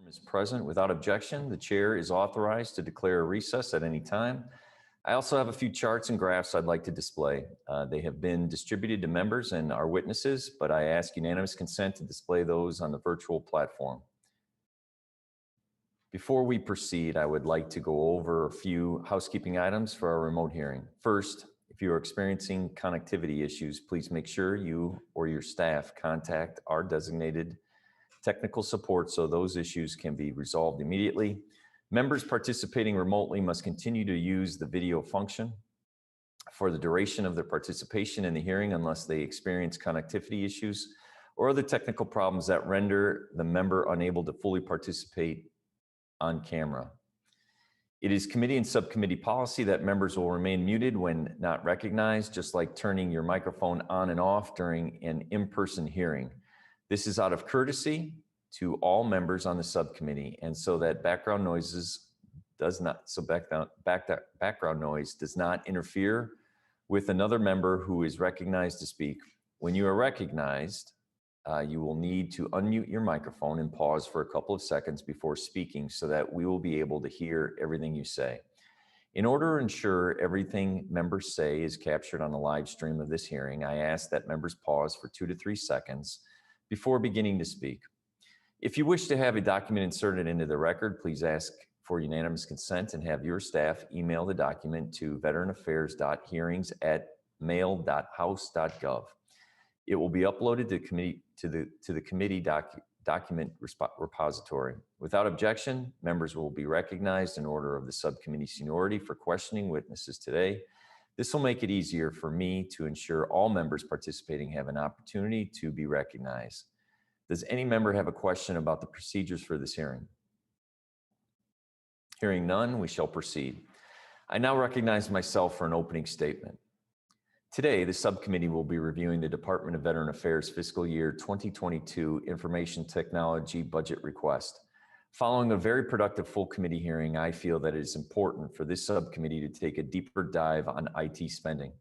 Is present. Without objection, the chair is authorized to declare a recess at any time. I also have a few charts and graphs I'd like to display. They have been distributed to members and our witnesses, but I ask unanimous consent to display those on the virtual platform. Before we proceed, I would like to go over a few housekeeping items for our remote hearing. First, if you are experiencing connectivity issues, please make sure you or your staff contact our designated technical support so those issues can be resolved immediately. Members participating remotely must continue to use the video function for the duration of their participation in the hearing unless they experience connectivity issues or other technical problems that render the member unable to fully participate on camera. It is committee and subcommittee policy that members will remain muted when not recognized, just like turning your microphone on and off during an in-person hearing. This is out of courtesy to all members on the subcommittee, and so that background noise does not interfere with another member who is recognized to speak. When you are recognized, you will need to unmute your microphone and pause for a couple of seconds before speaking so that we will be able to hear everything you say. In order to ensure everything members say is captured on the live stream of this hearing, I ask that members pause for 2 to 3 seconds before beginning to speak. If you wish to have a document inserted into the record, please ask for unanimous consent and have your staff email the document to veteranaffairs.hearings@mail.house.gov. It will be uploaded to the committee document repository. Without objection, members will be recognized in order of the subcommittee seniority for questioning witnesses today. This will make it easier for me to ensure all members participating have an opportunity to be recognized. Does any member have a question about the procedures for this hearing? Hearing none, we shall proceed. I now recognize myself for an opening statement. Today, the subcommittee will be reviewing the Department of Veteran Affairs fiscal year 2022 Information Technology budget request. Following a very productive full committee hearing, I feel that it is important for this subcommittee to take a deeper dive on IT spending.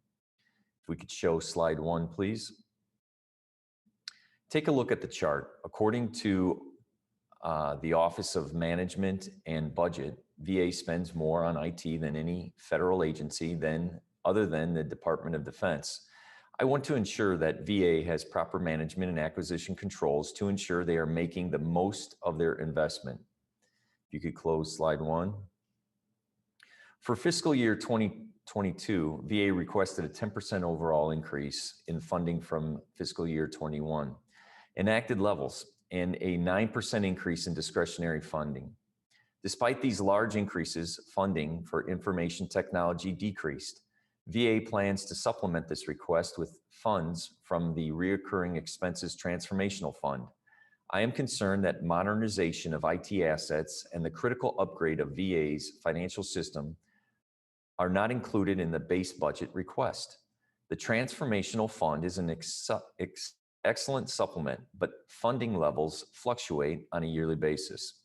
If we could show slide 1, please. Take a look at the chart. According to the Office of Management and Budget, VA spends more on IT than any federal agency other than the Department of Defense. I want to ensure that VA has proper management and acquisition controls to ensure they are making the most of their investment. If you could close slide 1. For fiscal year 2022, VA requested a 10% overall increase in funding from fiscal year 21, enacted levels, and a 9% increase in discretionary funding. Despite these large increases, funding for information technology decreased. VA plans to supplement this request with funds from the Recurring Expenses Transformational Fund. I am concerned that modernization of IT assets and the critical upgrade of VA's financial system are not included in the base budget request. The Transformational Fund is an excellent supplement, but funding levels fluctuate on a yearly basis.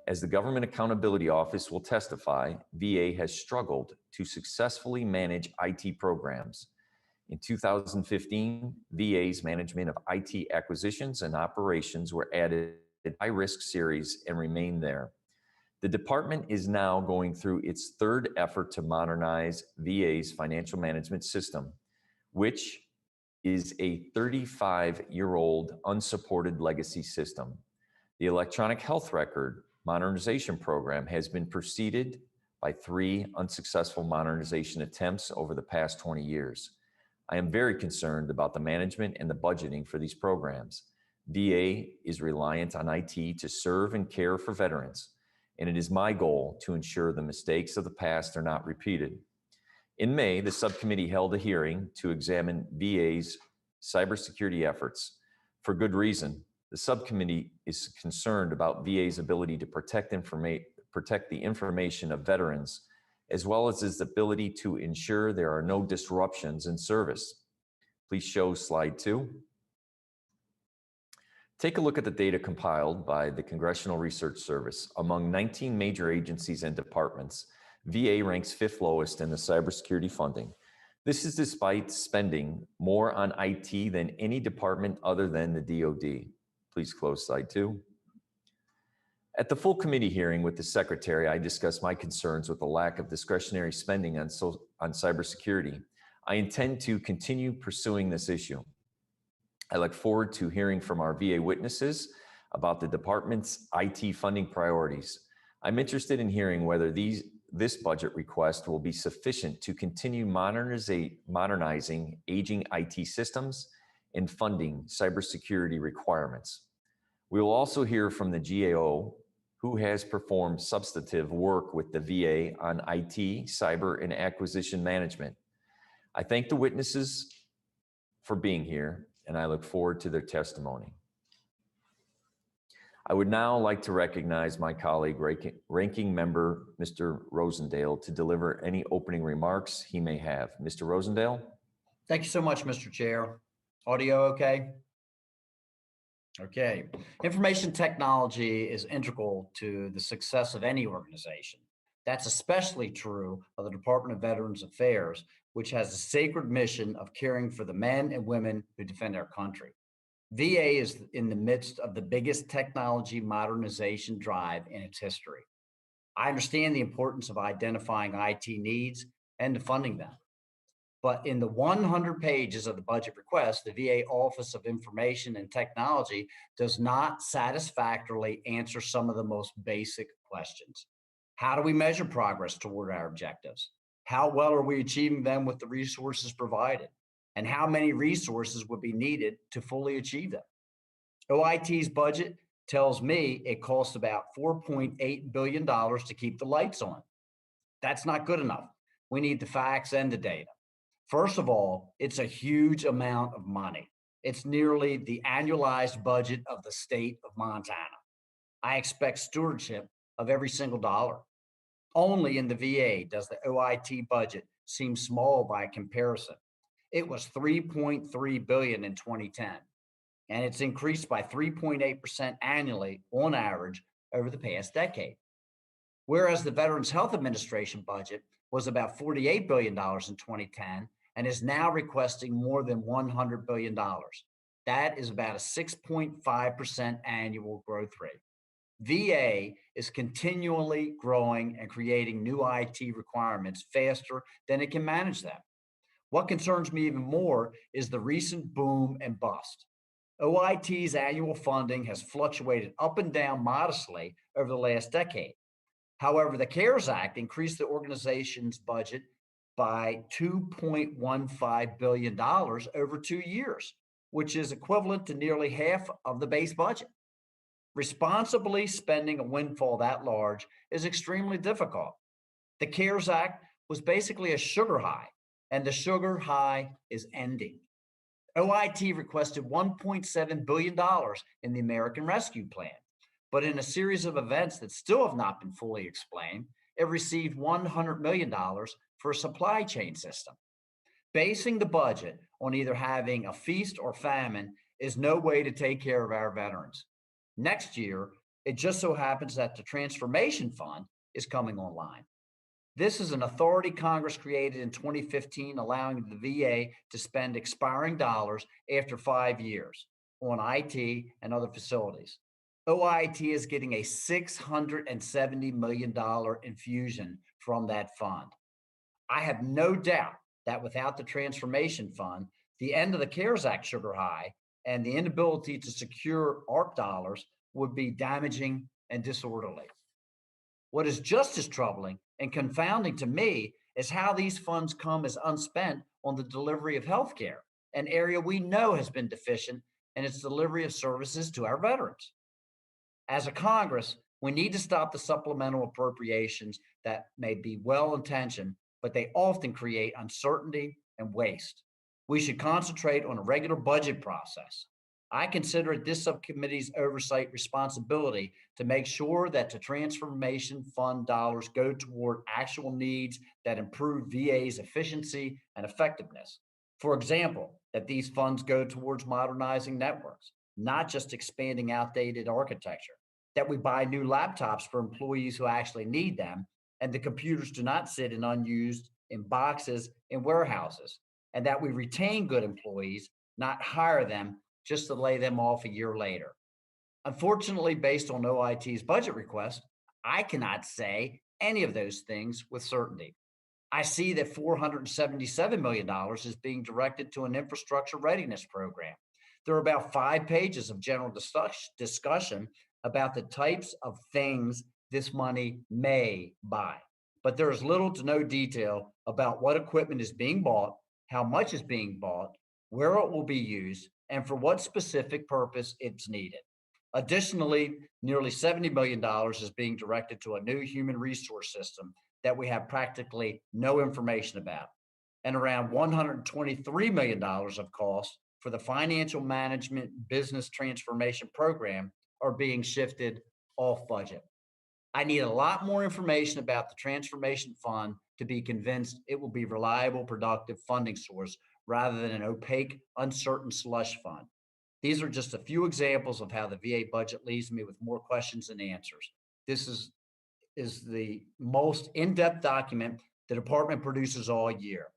As the Government Accountability Office will testify, VA has struggled to successfully manage IT programs. In 2015, VA's management of IT acquisitions and operations were added to the high-risk series and remain there. The department is now going through its third effort to modernize VA's financial management system, which is a 35-year-old unsupported legacy system. The electronic health record modernization program has been preceded by 3 unsuccessful modernization attempts over the past 20 years. I am very concerned about the management and the budgeting for these programs. VA is reliant on IT to serve and care for veterans, and it is my goal to ensure the mistakes of the past are not repeated. In May, the subcommittee held a hearing to examine VA's cybersecurity efforts. For good reason. The subcommittee is concerned about VA's ability to protect the information of veterans, as well as its ability to ensure there are no disruptions in service. Please show slide 2. Take a look at the data compiled by the Congressional Research Service. Among 19 major agencies and departments, VA ranks 5th lowest in the cybersecurity funding. This is despite spending more on IT than any department other than the DoD. Please close slide 2. At the full committee hearing with the Secretary, I discussed my concerns with the lack of discretionary spending on cybersecurity. I intend to continue pursuing this issue. I look forward to hearing from our VA witnesses about the department's IT funding priorities. I'm interested in hearing whether this budget request will be sufficient to continue modernizing aging IT systems and funding cybersecurity requirements. We will also hear from the GAO, who has performed substantive work with the VA on IT, cyber, and acquisition management. I thank the witnesses for being here, and I look forward to their testimony. I would now like to recognize my colleague, Ranking Member Mr. Rosendale, to deliver any opening remarks he may have. Mr. Rosendale? Thank you so much, Mr. Chair. Audio okay? Okay. Information technology is integral to the success of any organization. That's especially true of the Department of Veterans Affairs, which has a sacred mission of caring for the men and women who defend our country. VA is in the midst of the biggest technology modernization drive in its history. I understand the importance of identifying IT needs and funding them. But in the 100 pages of the budget request, the VA Office of Information and Technology does not satisfactorily answer some of the most basic questions. How do we measure progress toward our objectives? How well are we achieving them with the resources provided? And how many resources would be needed to fully achieve them? OIT's budget tells me it costs about $4.8 billion to keep the lights on. That's not good enough. We need the facts and the data. First of all, it's a huge amount of money. It's nearly the annualized budget of the state of Montana. I expect stewardship of every single dollar. Only in the VA does the OIT budget seem small by comparison. It was $3.3 billion in 2010, and it's increased by 3.8% annually on average over the past decade. Whereas the Veterans Health Administration budget was about $48 billion in 2010 and is now requesting more than $100 billion. That is about a 6.5% annual growth rate. VA is continually growing and creating new IT requirements faster than it can manage them. What concerns me even more is the recent boom and bust. OIT's annual funding has fluctuated up and down modestly over the last decade. However, the CARES Act increased the organization's budget by $2.15 billion over 2 years, which is equivalent to nearly half of the base budget. Responsibly spending a windfall that large is extremely difficult. The CARES Act was basically a sugar high, and the sugar high is ending. OIT requested $1.7 billion in the American Rescue Plan, but in a series of events that still have not been fully explained, it received $100 million for a supply chain system. Basing the budget on either having a feast or famine is no way to take care of our veterans. Next year, it just so happens that the Transformation Fund is coming online. This is an authority Congress created in 2015, allowing the VA to spend expiring dollars after 5 years on IT and other facilities. OIT is getting a $670 million infusion from that fund. I have no doubt that without the Transformation Fund, the end of the CARES Act sugar high and the inability to secure ARP dollars would be damaging and disorderly. What is just as troubling and confounding to me is how these funds come as unspent on the delivery of healthcare, an area we know has been deficient in its delivery of services to our veterans. As a Congress, we need to stop the supplemental appropriations that may be well-intentioned, but they often create uncertainty and waste. We should concentrate on a regular budget process. I consider it this subcommittee's oversight responsibility to make sure that the Transformation Fund dollars go toward actual needs that improve VA's efficiency and effectiveness. For example, that these funds go towards modernizing networks, not just expanding outdated architecture, that we buy new laptops for employees who actually need them, and the computers do not sit in unused in boxes in warehouses, and that we retain good employees, not hire them just to lay them off a year later. Unfortunately, based on OIT's budget request, I cannot say any of those things with certainty. I see that $477 million is being directed to an infrastructure readiness program. There are about 5 pages of general discussion about the types of things this money may buy. But there is little to no detail about what equipment is being bought, how much is being bought, where it will be used, and for what specific purpose it's needed. Additionally, nearly $70 million is being directed to a new human resource system that we have practically no information about, and around $123 million of costs for the financial management business transformation program are being shifted off budget. I need a lot more information about the Transformation Fund to be convinced it will be a reliable, productive funding source rather than an opaque, uncertain slush fund. These are just a few examples of how the VA budget leaves me with more questions than answers. This is the most in-depth document the department produces all year.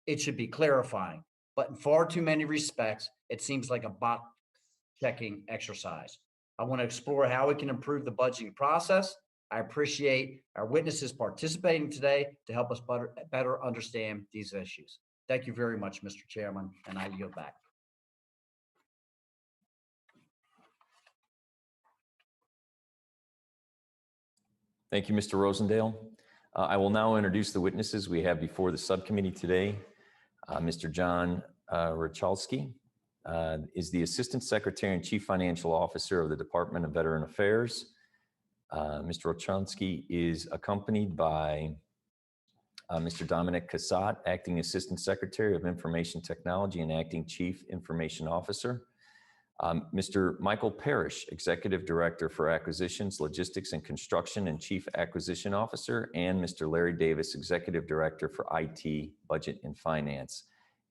It should be clarifying, but in far too many respects, it seems like a box checking exercise. I want to explore how we can improve the budgeting process. I appreciate our witnesses participating today to help us better understand these issues. Thank you very much, Mr. Chairman, and I yield back. Thank you, Mr. Rosendale. I will now introduce the witnesses we have before the subcommittee today. Mr. John Rachalski is the Assistant Secretary and Chief Financial Officer of the Department of Veteran Affairs. Mr. Rachalski is accompanied by Mr. Dominic Cassatt, Acting Assistant Secretary of Information Technology and Acting Chief Information Officer. Mr. Michael Parrish, Executive Director for Acquisitions, Logistics, and Construction and Chief Acquisition Officer, and Mr. Larry Davis, Executive Director for IT, Budget, and Finance,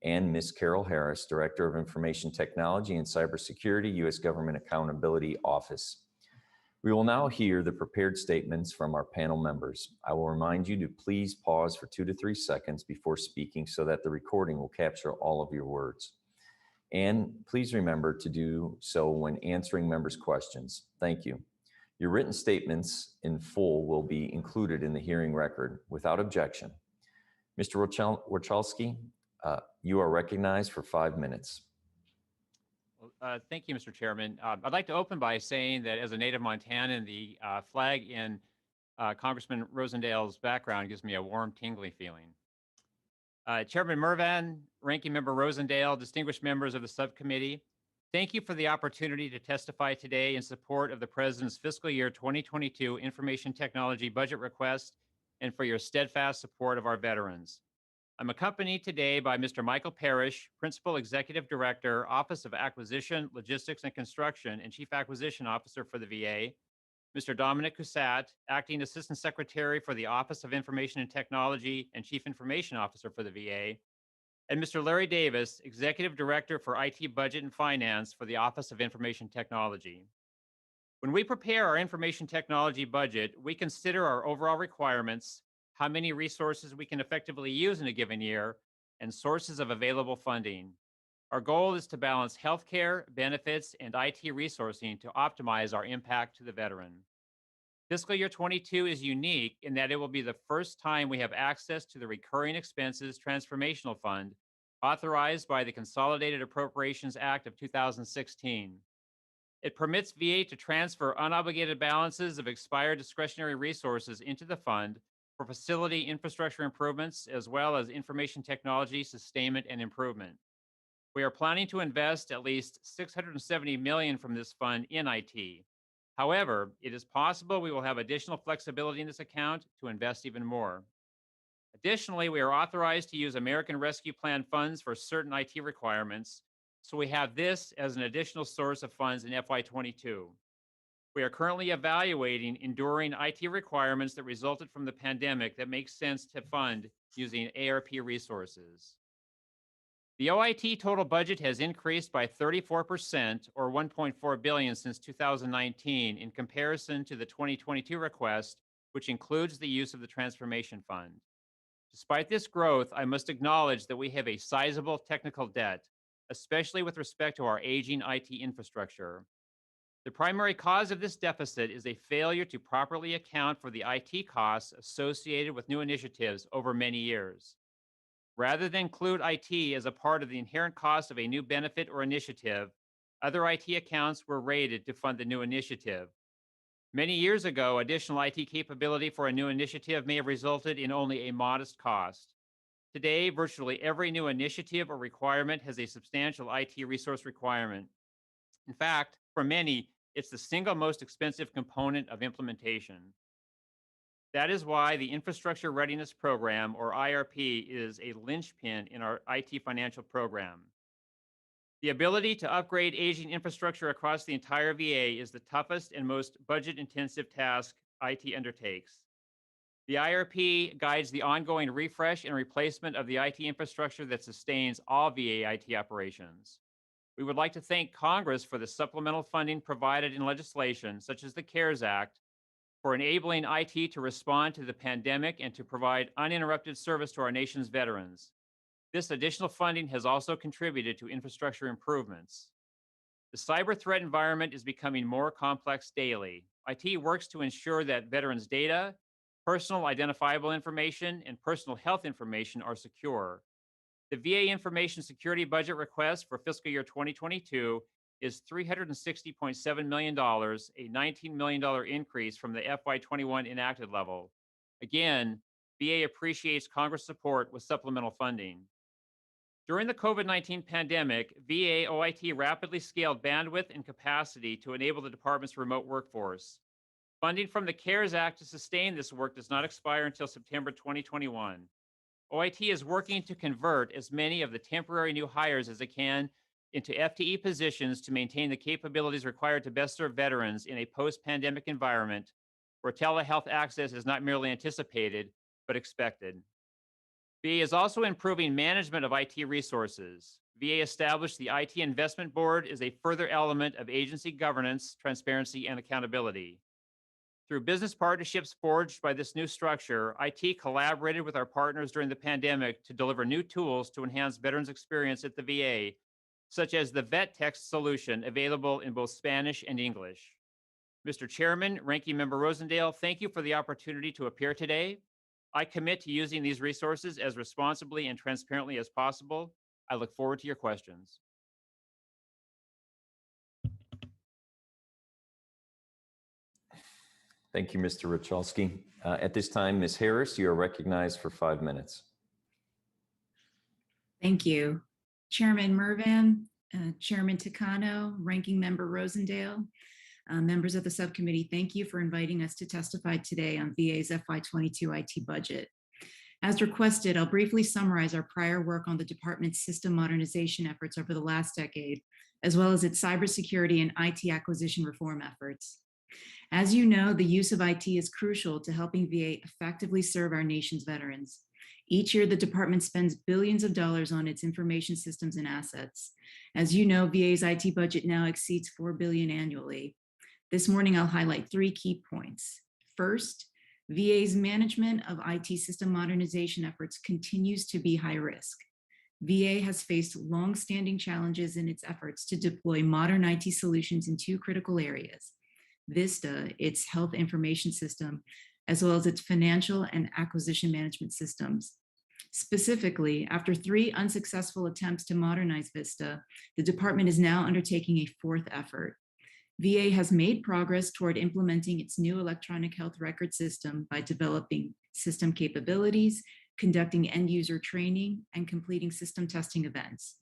and Ms. Carol Harris, Director of Information Technology and Cybersecurity, U.S. Government Accountability Office. We will now hear the prepared statements from our panel members. I will remind you to please pause for 2 to 3 seconds before speaking so that the recording will capture all of your words. And please remember to do so when answering members' questions. Thank you. Your written statements in full will be included in the hearing record without objection. Mr. Rachalski, you are recognized for 5 minutes. Well, thank you, Mr. Chairman. I'd like to open by saying that as a native Montanan, the flag in Congressman Rosendale's background gives me a warm, tingly feeling. Chairman Mervan, Ranking Member Rosendale, distinguished members of the subcommittee, thank you for the opportunity to testify today in support of the President's fiscal year 2022 information technology budget request and for your steadfast support of our veterans. I'm accompanied today by Mr. Michael Parrish, Principal Executive Director, Office of Acquisition, Logistics, and Construction, and Chief Acquisition Officer for the VA, Mr. Dominic Cassatt, Acting Assistant Secretary for the Office of Information and Technology and Chief Information Officer for the VA, and Mr. Larry Davis, Executive Director for IT Budget and Finance for the Office of Information Technology. When we prepare our information technology budget, we consider our overall requirements, how many resources we can effectively use in a given year, and sources of available funding. Our goal is to balance healthcare, benefits, and IT resourcing to optimize our impact to the veteran. Fiscal year 22 is unique in that it will be the first time we have access to the Recurring Expenses Transformational Fund, authorized by the Consolidated Appropriations Act of 2016. It permits VA to transfer unobligated balances of expired discretionary resources into the fund for facility infrastructure improvements, as well as information technology sustainment and improvement. We are planning to invest at least $670 million from this fund in IT. However, it is possible we will have additional flexibility in this account to invest even more. Additionally, we are authorized to use American Rescue Plan funds for certain IT requirements, so we have this as an additional source of funds in FY22. We are currently evaluating enduring IT requirements that resulted from the pandemic that make sense to fund using ARP resources. The OIT total budget has increased by 34% or $1.4 billion since 2019 in comparison to the 2022 request, which includes the use of the Transformation Fund. Despite this growth, I must acknowledge that we have a sizable technical debt, especially with respect to our aging IT infrastructure. The primary cause of this deficit is a failure to properly account for the IT costs associated with new initiatives over many years. Rather than include IT as a part of the inherent cost of a new benefit or initiative, other IT accounts were rated to fund the new initiative. Many years ago, additional IT capability for a new initiative may have resulted in only a modest cost. Today, virtually every new initiative or requirement has a substantial IT resource requirement. In fact, for many, it's the single most expensive component of implementation. That is why the Infrastructure Readiness Program, or IRP, is a linchpin in our IT financial program. The ability to upgrade aging infrastructure across the entire VA is the toughest and most budget-intensive task IT undertakes. The IRP guides the ongoing refresh and replacement of the IT infrastructure that sustains all VA IT operations. We would like to thank Congress for the supplemental funding provided in legislation, such as the CARES Act, for enabling IT to respond to the pandemic and to provide uninterrupted service to our nation's veterans. This additional funding has also contributed to infrastructure improvements. The cyber threat environment is becoming more complex daily. IT works to ensure that veterans' data, personal identifiable information, and personal health information are secure. The VA Information Security Budget request for fiscal year 2022 is $360.7 million, a $19 million increase from the FY21 enacted level. Again, VA appreciates Congress support with supplemental funding. During the COVID-19 pandemic, VA OIT rapidly scaled bandwidth and capacity to enable the department's remote workforce. Funding from the CARES Act to sustain this work does not expire until September 2021. OIT is working to convert as many of the temporary new hires as it can into FTE positions to maintain the capabilities required to best serve veterans in a post-pandemic environment where telehealth access is not merely anticipated, but expected. VA is also improving management of IT resources. VA established the IT Investment Board as a further element of agency governance, transparency, and accountability. Through business partnerships forged by this new structure, IT collaborated with our partners during the pandemic to deliver new tools to enhance veterans' experience at the VA, such as the Vet Text solution available in both Spanish and English. Mr. Chairman, Ranking Member Rosendale, thank you for the opportunity to appear today. I commit to using these resources as responsibly and transparently as possible. I look forward to your questions. Thank you, Mr. Rachalski. At this time, Ms. Harris, you are recognized for 5 minutes. Thank you. Chairman Mervan, Chairman Takano, Ranking Member Rosendale, members of the subcommittee, thank you for inviting us to testify today on VA's FY22 IT budget. As requested, I'll briefly summarize our prior work on the department's system modernization efforts over the last decade, as well as its cybersecurity and IT acquisition reform efforts. As you know, the use of IT is crucial to helping VA effectively serve our nation's veterans. Each year, the department spends billions of dollars on its information systems and assets. As you know, VA's IT budget now exceeds $4 billion annually. This morning, I'll highlight 3 key points. First, VA's management of IT system modernization efforts continues to be high risk. VA has faced long-standing challenges in its efforts to deploy modern IT solutions in 2 critical areas: VISTA, its health information system, as well as its financial and acquisition management systems. Specifically, after 3 unsuccessful attempts to modernize VISTA, the department is now undertaking a 4th effort. VA has made progress toward implementing its new electronic health record system by developing system capabilities, conducting end-user training, and completing system testing events.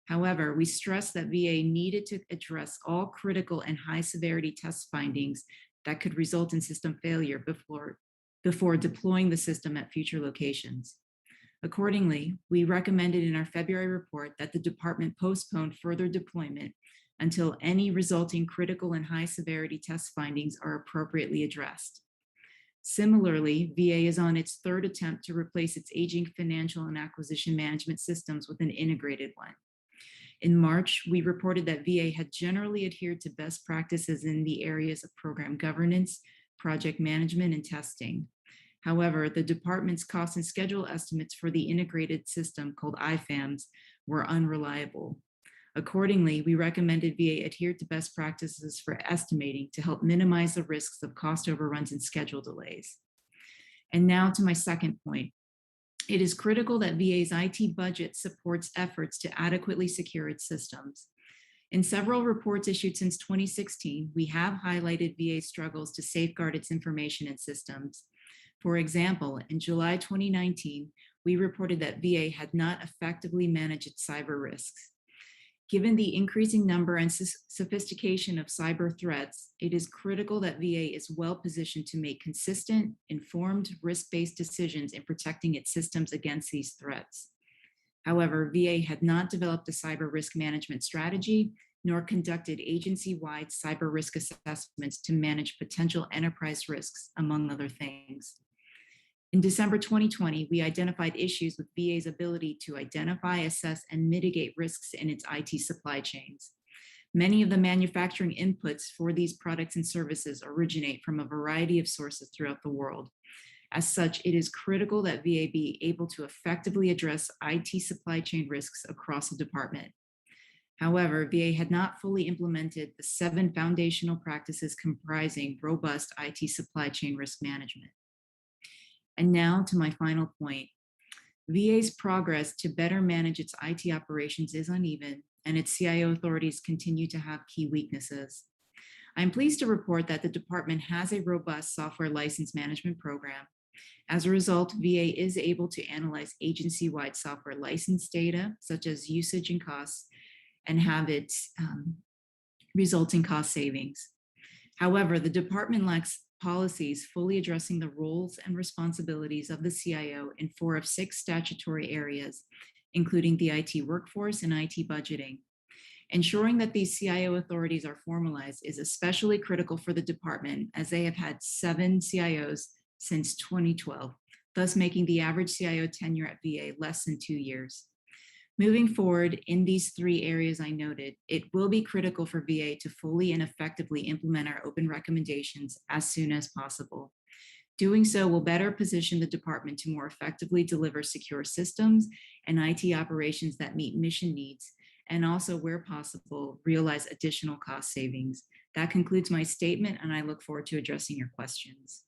However, we stress that VA needed to address all critical and high-severity test findings that could result in system failure before deploying the system at future locations. Accordingly, we recommended in our February report that the department postpone further deployment until any resulting critical and high-severity test findings are appropriately addressed. Similarly, VA is on its 3rd attempt to replace its aging financial and acquisition management systems with an integrated one. In March, we reported that VA had generally adhered to best practices in the areas of program governance, project management, and testing. However, the department's cost and schedule estimates for the integrated system called IFAMS were unreliable. Accordingly, we recommended VA adhere to best practices for estimating to help minimize the risks of cost overruns and schedule delays. And now to my second point. It is critical that VA's IT budget supports efforts to adequately secure its systems. In several reports issued since 2016, we have highlighted VA's struggles to safeguard its information and systems. For example, in July 2019, we reported that VA had not effectively managed its cyber risks. Given the increasing number and sophistication of cyber threats, it is critical that VA is well positioned to make consistent, informed, risk-based decisions in protecting its systems against these threats. However, VA had not developed a cyber risk management strategy, nor conducted agency-wide cyber risk assessments to manage potential enterprise risks, among other things. In December 2020, we identified issues with VA's ability to identify, assess, and mitigate risks in its IT supply chains. Many of the manufacturing inputs for these products and services originate from a variety of sources throughout the world. As such, it is critical that VA be able to effectively address IT supply chain risks across the department. However, VA had not fully implemented the 7 foundational practices comprising robust IT supply chain risk management. And now to my final point. VA's progress to better manage its IT operations is uneven, and its CIO authorities continue to have key weaknesses. I'm pleased to report that the department has a robust software license management program. As a result, VA is able to analyze agency-wide software license data, such as usage and costs, and have its resulting cost savings. However, the department lacks policies fully addressing the roles and responsibilities of the CIO in 4 of 6 statutory areas, including the IT workforce and IT budgeting. Ensuring that these CIO authorities are formalized is especially critical for the department, as they have had 7 CIOs since 2012, thus making the average CIO tenure at VA less than 2 years. Moving forward in these 3 areas I noted, it will be critical for VA to fully and effectively implement our open recommendations as soon as possible. Doing so will better position the department to more effectively deliver secure systems and IT operations that meet mission needs, and also, where possible, realize additional cost savings. That concludes my statement, and I look forward to addressing your questions.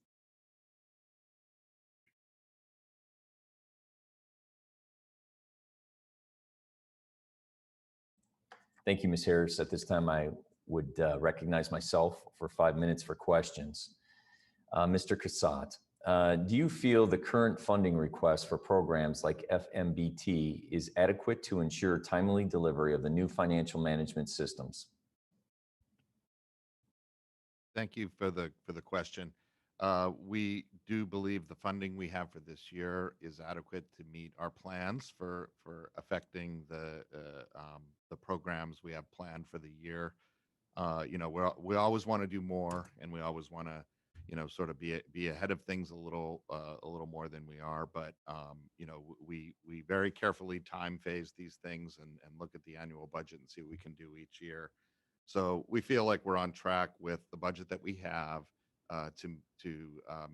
Thank you, Ms. Harris. At this time, I would recognize myself for 5 minutes for questions. Mr. Cassatt, do you feel the current funding request for programs like FMBT is adequate to ensure timely delivery of the new financial management systems? Thank you for the question. We do believe the funding we have for this year is adequate to meet our plans for affecting the programs we have planned for the year. We always want to do more, and we always want to, sort of be ahead of things a little more than we are. But we very carefully time phase these things and look at the annual budget and see what we can do each year. So we feel like we're on track with the budget that we have to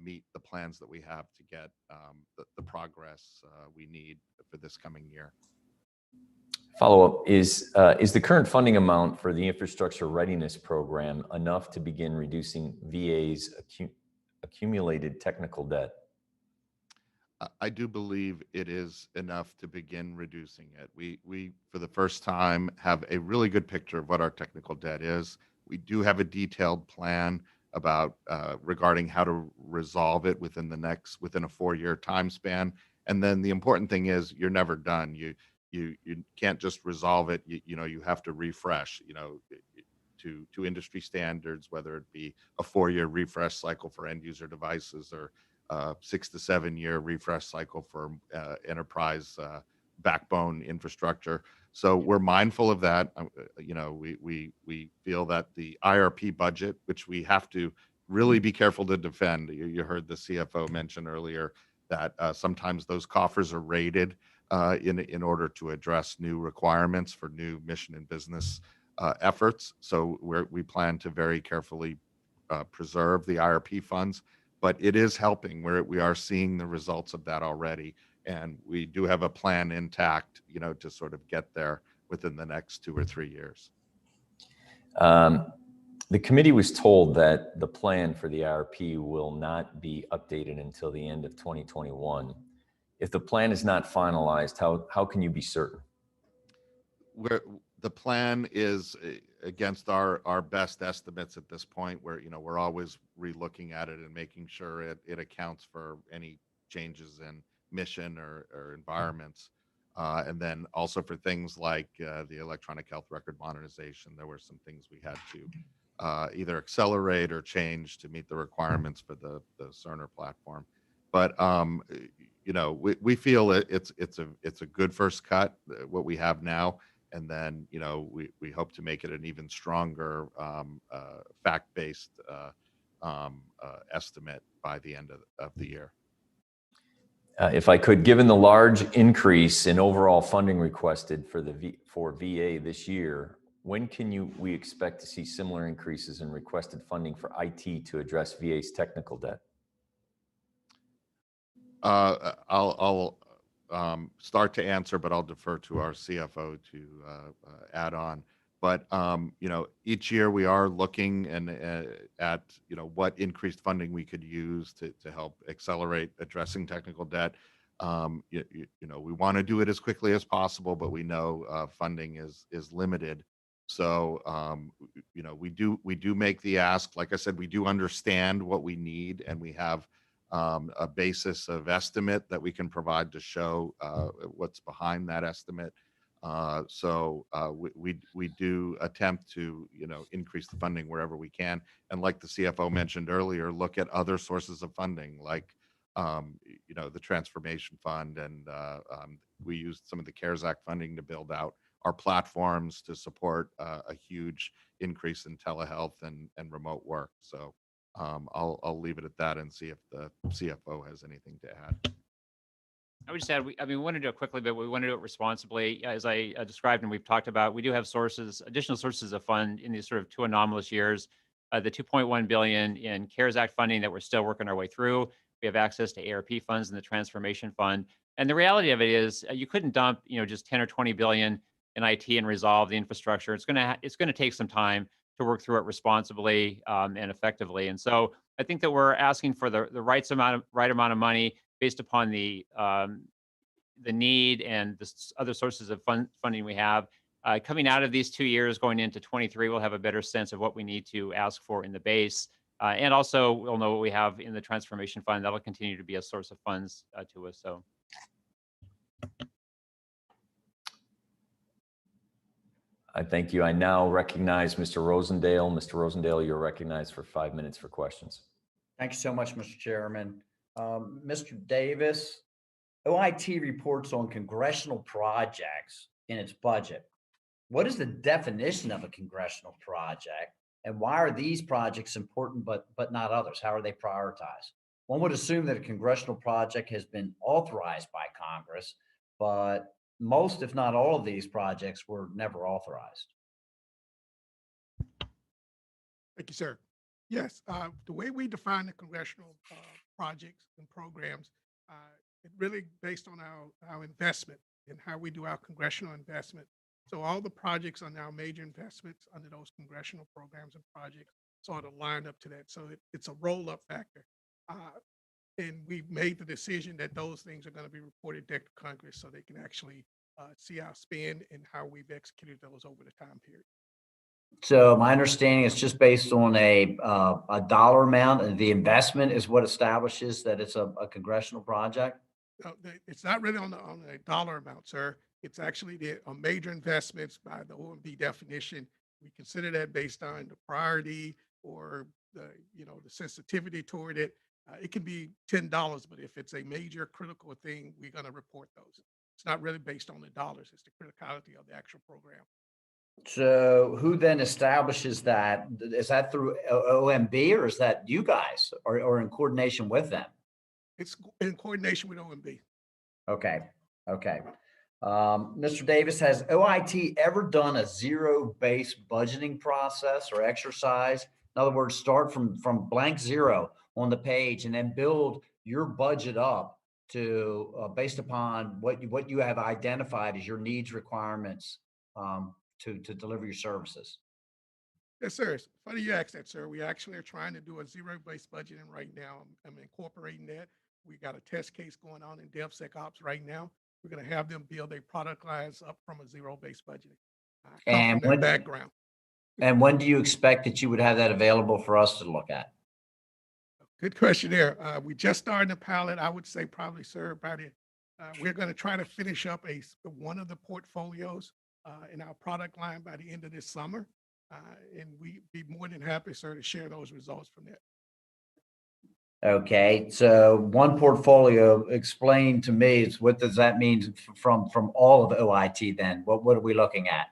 meet the plans that we have to get the progress we need for this coming year. Follow-up, is the current funding amount for the Infrastructure Readiness Program enough to begin reducing VA's accumulated technical debt? I do believe it is enough to begin reducing it. We, for the first time, have a really good picture of what our technical debt is. We do have a detailed plan about regarding how to resolve it within a 4-year time span. And then the important thing is you're never done. You can't just resolve it. You have to refresh, to industry standards, whether it be a 4-year refresh cycle for end user devices or 6 to 7 year refresh cycle for enterprise backbone infrastructure. So we're mindful of that. We feel that the IRP budget, which we have to really be careful to defend. You heard the CFO mention earlier that sometimes those coffers are raided in order to address new requirements for new mission and business efforts. So we plan to very carefully preserve the IRP funds, but it is helping. We are seeing the results of that already, and we do have a plan intact, to sort of get there within the next 2 or 3 years. The committee was told that the plan for the IRP will not be updated until the end of 2021. If the plan is not finalized, how can you be certain? The plan is against our best estimates at this point. We're always relooking at it and making sure it accounts for any changes in mission or environments. And then also for things like the electronic health record modernization, there were some things we had to either accelerate or change to meet the requirements for the Cerner platform. But we feel it's a good first cut, what we have now, and then we hope to make it an even stronger fact-based estimate by the end of the year. If I could, given the large increase in overall funding requested for VA this year, when can we expect to see similar increases in requested funding for IT to address VA's technical debt? I'll start to answer, but I'll defer to our CFO to add on. But each year we are looking at what increased funding we could use to help accelerate addressing technical debt. We want to do it as quickly as possible, but we know funding is limited. So we do make the ask. Like I said, we do understand what we need, and we have a basis of estimate that we can provide to show what's behind that estimate. So we do attempt to increase the funding wherever we can, and like the CFO mentioned earlier, look at other sources of funding like the Transformation Fund, and we used some of the CARES Act funding to build out our platforms to support a huge increase in telehealth and remote work. So I'll leave it at that and see if the CFO has anything to add. I would just add, we want to do it quickly, but we want to do it responsibly. As I described and we've talked about, we do have additional sources of fund in these sort of two anomalous years. The $2.1 billion in CARES Act funding that we're still working our way through. We have access to ARP funds and the Transformation Fund. And the reality of it is you couldn't dump, just 10 or 20 billion in IT and resolve the infrastructure. It's going to take some time to work through it responsibly and effectively. And so I think that we're asking for the right amount of money based upon the need and the other sources of funding we have. Coming out of these 2 years, going into 23, we'll have a better sense of what we need to ask for in the base. And also we'll know what we have in the Transformation Fund. That'll continue to be a source of funds to us. So. I thank you. I now recognize Mr. Rosendale. Mr. Rosendale, you're recognized for 5 minutes for questions. Thank you so much, Mr. Chairman. Mr. Davis, OIT reports on congressional projects in its budget. What is the definition of a congressional project, and why are these projects important but not others? How are they prioritized? One would assume that a congressional project has been authorized by Congress, but most, if not all, of these projects were never authorized. Thank you, sir. Yes, the way we define the congressional projects and programs, it really based on our investment and how we do our congressional investment. So all the projects are now major investments under those congressional programs and projects sort of line up to that. So it's a roll-up factor. And we've made the decision that those things are going to be reported back to Congress so they can actually see our spend and how we've executed those over the time period. So my understanding is just based on a dollar amount, and the investment is what establishes that it's a congressional project? It's not really on a dollar amount, sir. It's actually the major investments by the OMB definition. We consider that based on the priority or the sensitivity toward it. It can be $10, but if it's a major critical thing, we're going to report those. It's not really based on the dollars. It's the criticality of the actual program. So who then establishes that? Is that through OMB, or is that you guys, or in coordination with them? It's in coordination with OMB. Okay. Mr. Davis, has OIT ever done a zero-based budgeting process or exercise? In other words, start from blank zero on the page and then build your budget up to based upon what you have identified as your needs, requirements, to deliver your services? Yes, sir. It's funny you asked that, sir. We actually are trying to do a zero-based budgeting right now. I'm incorporating that. We got a test case going on in DevSecOps right now. We're going to have them build their product lines up from a zero-based budgeting. I come And from that background. when do you expect that you would have that available for us to look at? Good question there. We just started the pilot. I would say probably, sir, we're going to try to finish up one of the portfolios in our product line by the end of this summer. And we'd be more than happy, sir, to share those results from that. Okay, so one portfolio, explain to me, what does that mean from all of OIT then? What are we looking at?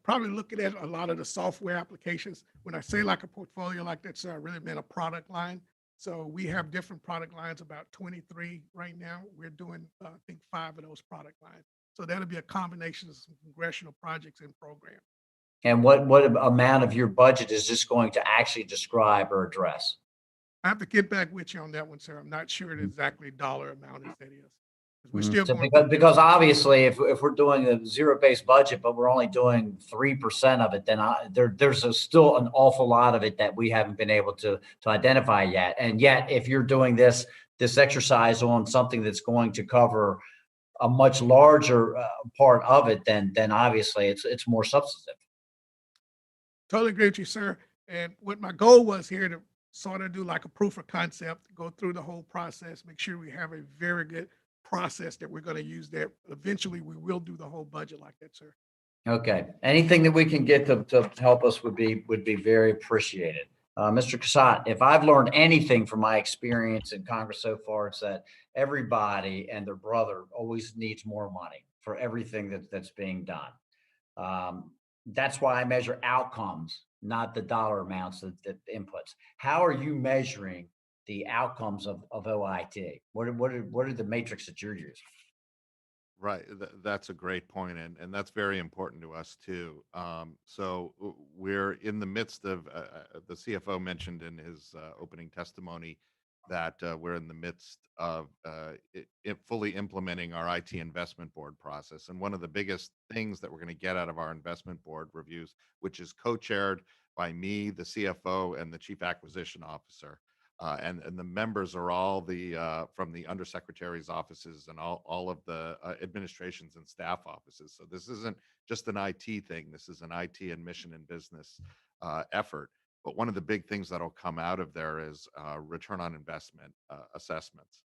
Probably looking at a lot of the software applications. When I say like a portfolio like that, sir, I really meant a product line. So we have different product lines, about 23 right now. We're doing, I think, 5 of those product lines. So that'll be a combination of some congressional projects and programs. And what amount of your budget is this going to actually describe or address? I have to get back with you on that one, sir. I'm not sure the exactly dollar amount as that is. We're still So going because obviously if we're doing a zero-based budget, but we're only doing 3% of it, then there's still an awful lot of it that we haven't been able to identify yet. And yet, if you're doing this exercise on something that's going to cover a much larger part of it, then obviously it's more substantive. Totally agree with you, sir. And what my goal was here to sort of do like a proof of concept, go through the whole process, make sure we have a very good process that we're going to use there. Eventually, we will do the whole budget like that, sir. Okay. Anything that we can get to help us would be very appreciated. Mr. Cassatt, if I've learned anything from my experience in Congress so far, it's that everybody and their brother always needs more money for everything that's being done. That's why I measure outcomes, not the dollar amounts, the inputs. How are you measuring the outcomes of OIT? What are the metrics that you're using? Right. That's a great point, and that's very important to us too. So we're in the midst of, the CFO mentioned in his opening testimony that we're in the midst of fully implementing our IT investment board process. And one of the biggest things that we're going to get out of our investment board reviews, which is co-chaired by me, the CFO, and the chief acquisition officer. And the members are all from the undersecretary's offices and all of the administrations and staff offices. So this isn't just an IT thing. This is an IT and mission and business effort. But one of the big things that'll come out of there is return on investment assessments.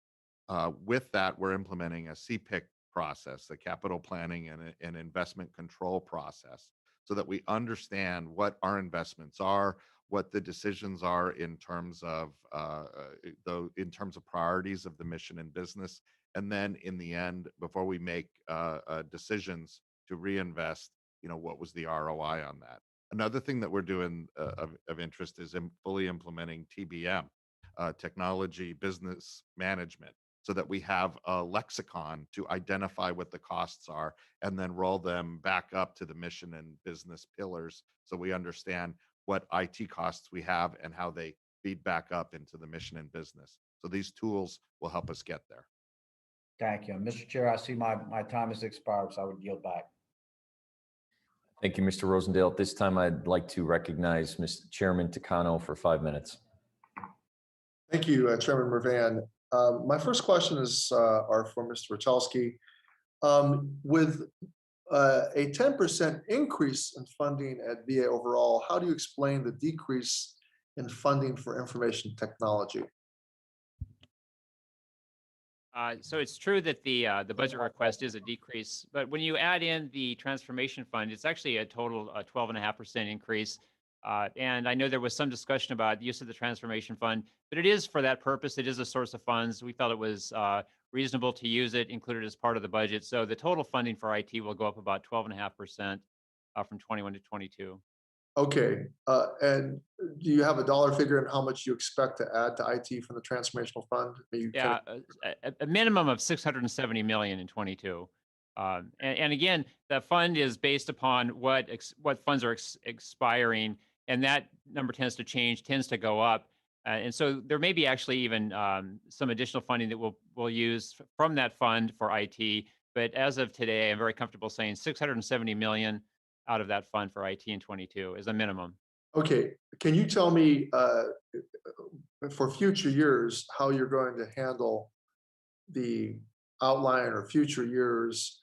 With that, we're implementing a CPIC process, a capital planning and investment control process, so that we understand what our investments are, what the decisions are in terms of priorities of the mission and business, and then in the end, before we make decisions to reinvest, what was the ROI on that? Another thing that we're doing of interest is fully implementing TBM, technology business management, so that we have a lexicon to identify what the costs are and then roll them back up to the mission and business pillars, so we understand what IT costs we have and how they feed back up into the mission and business. So these tools will help us get there. Thank you. Mr. Chair, I see my time has expired, so I would yield back. Thank you, Mr. Rosendale. At this time, I'd like to recognize Mr. Chairman Takano for 5 minutes. Thank you, Chairman Mervan. My first question are for Mr. Wachowski. With a 10% increase in funding at VA overall, how do you explain the decrease in funding for information technology? So it's true that the budget request is a decrease, but when you add in the Transformation Fund, it's actually a total 12.5% increase. And I know there was some discussion about the use of the Transformation Fund, but it is for that purpose. It is a source of funds. We felt it was reasonable to use it, included as part of the budget. So the total funding for IT will go up about 12.5% from 21 to 22. Okay, and do you have a dollar figure on how much you expect to add to IT from the Transformational Fund? Yeah, a minimum of 670 million in 22. And again, the fund is based upon what funds are expiring, and that number tends to change, tends to go up. And so there may be actually even some additional funding that we'll use from that fund for IT But as of today, I'm very comfortable saying 670 million out of that fund for IT in 22 is a minimum. Okay, can you tell me for future years how you're going to handle the outline or future years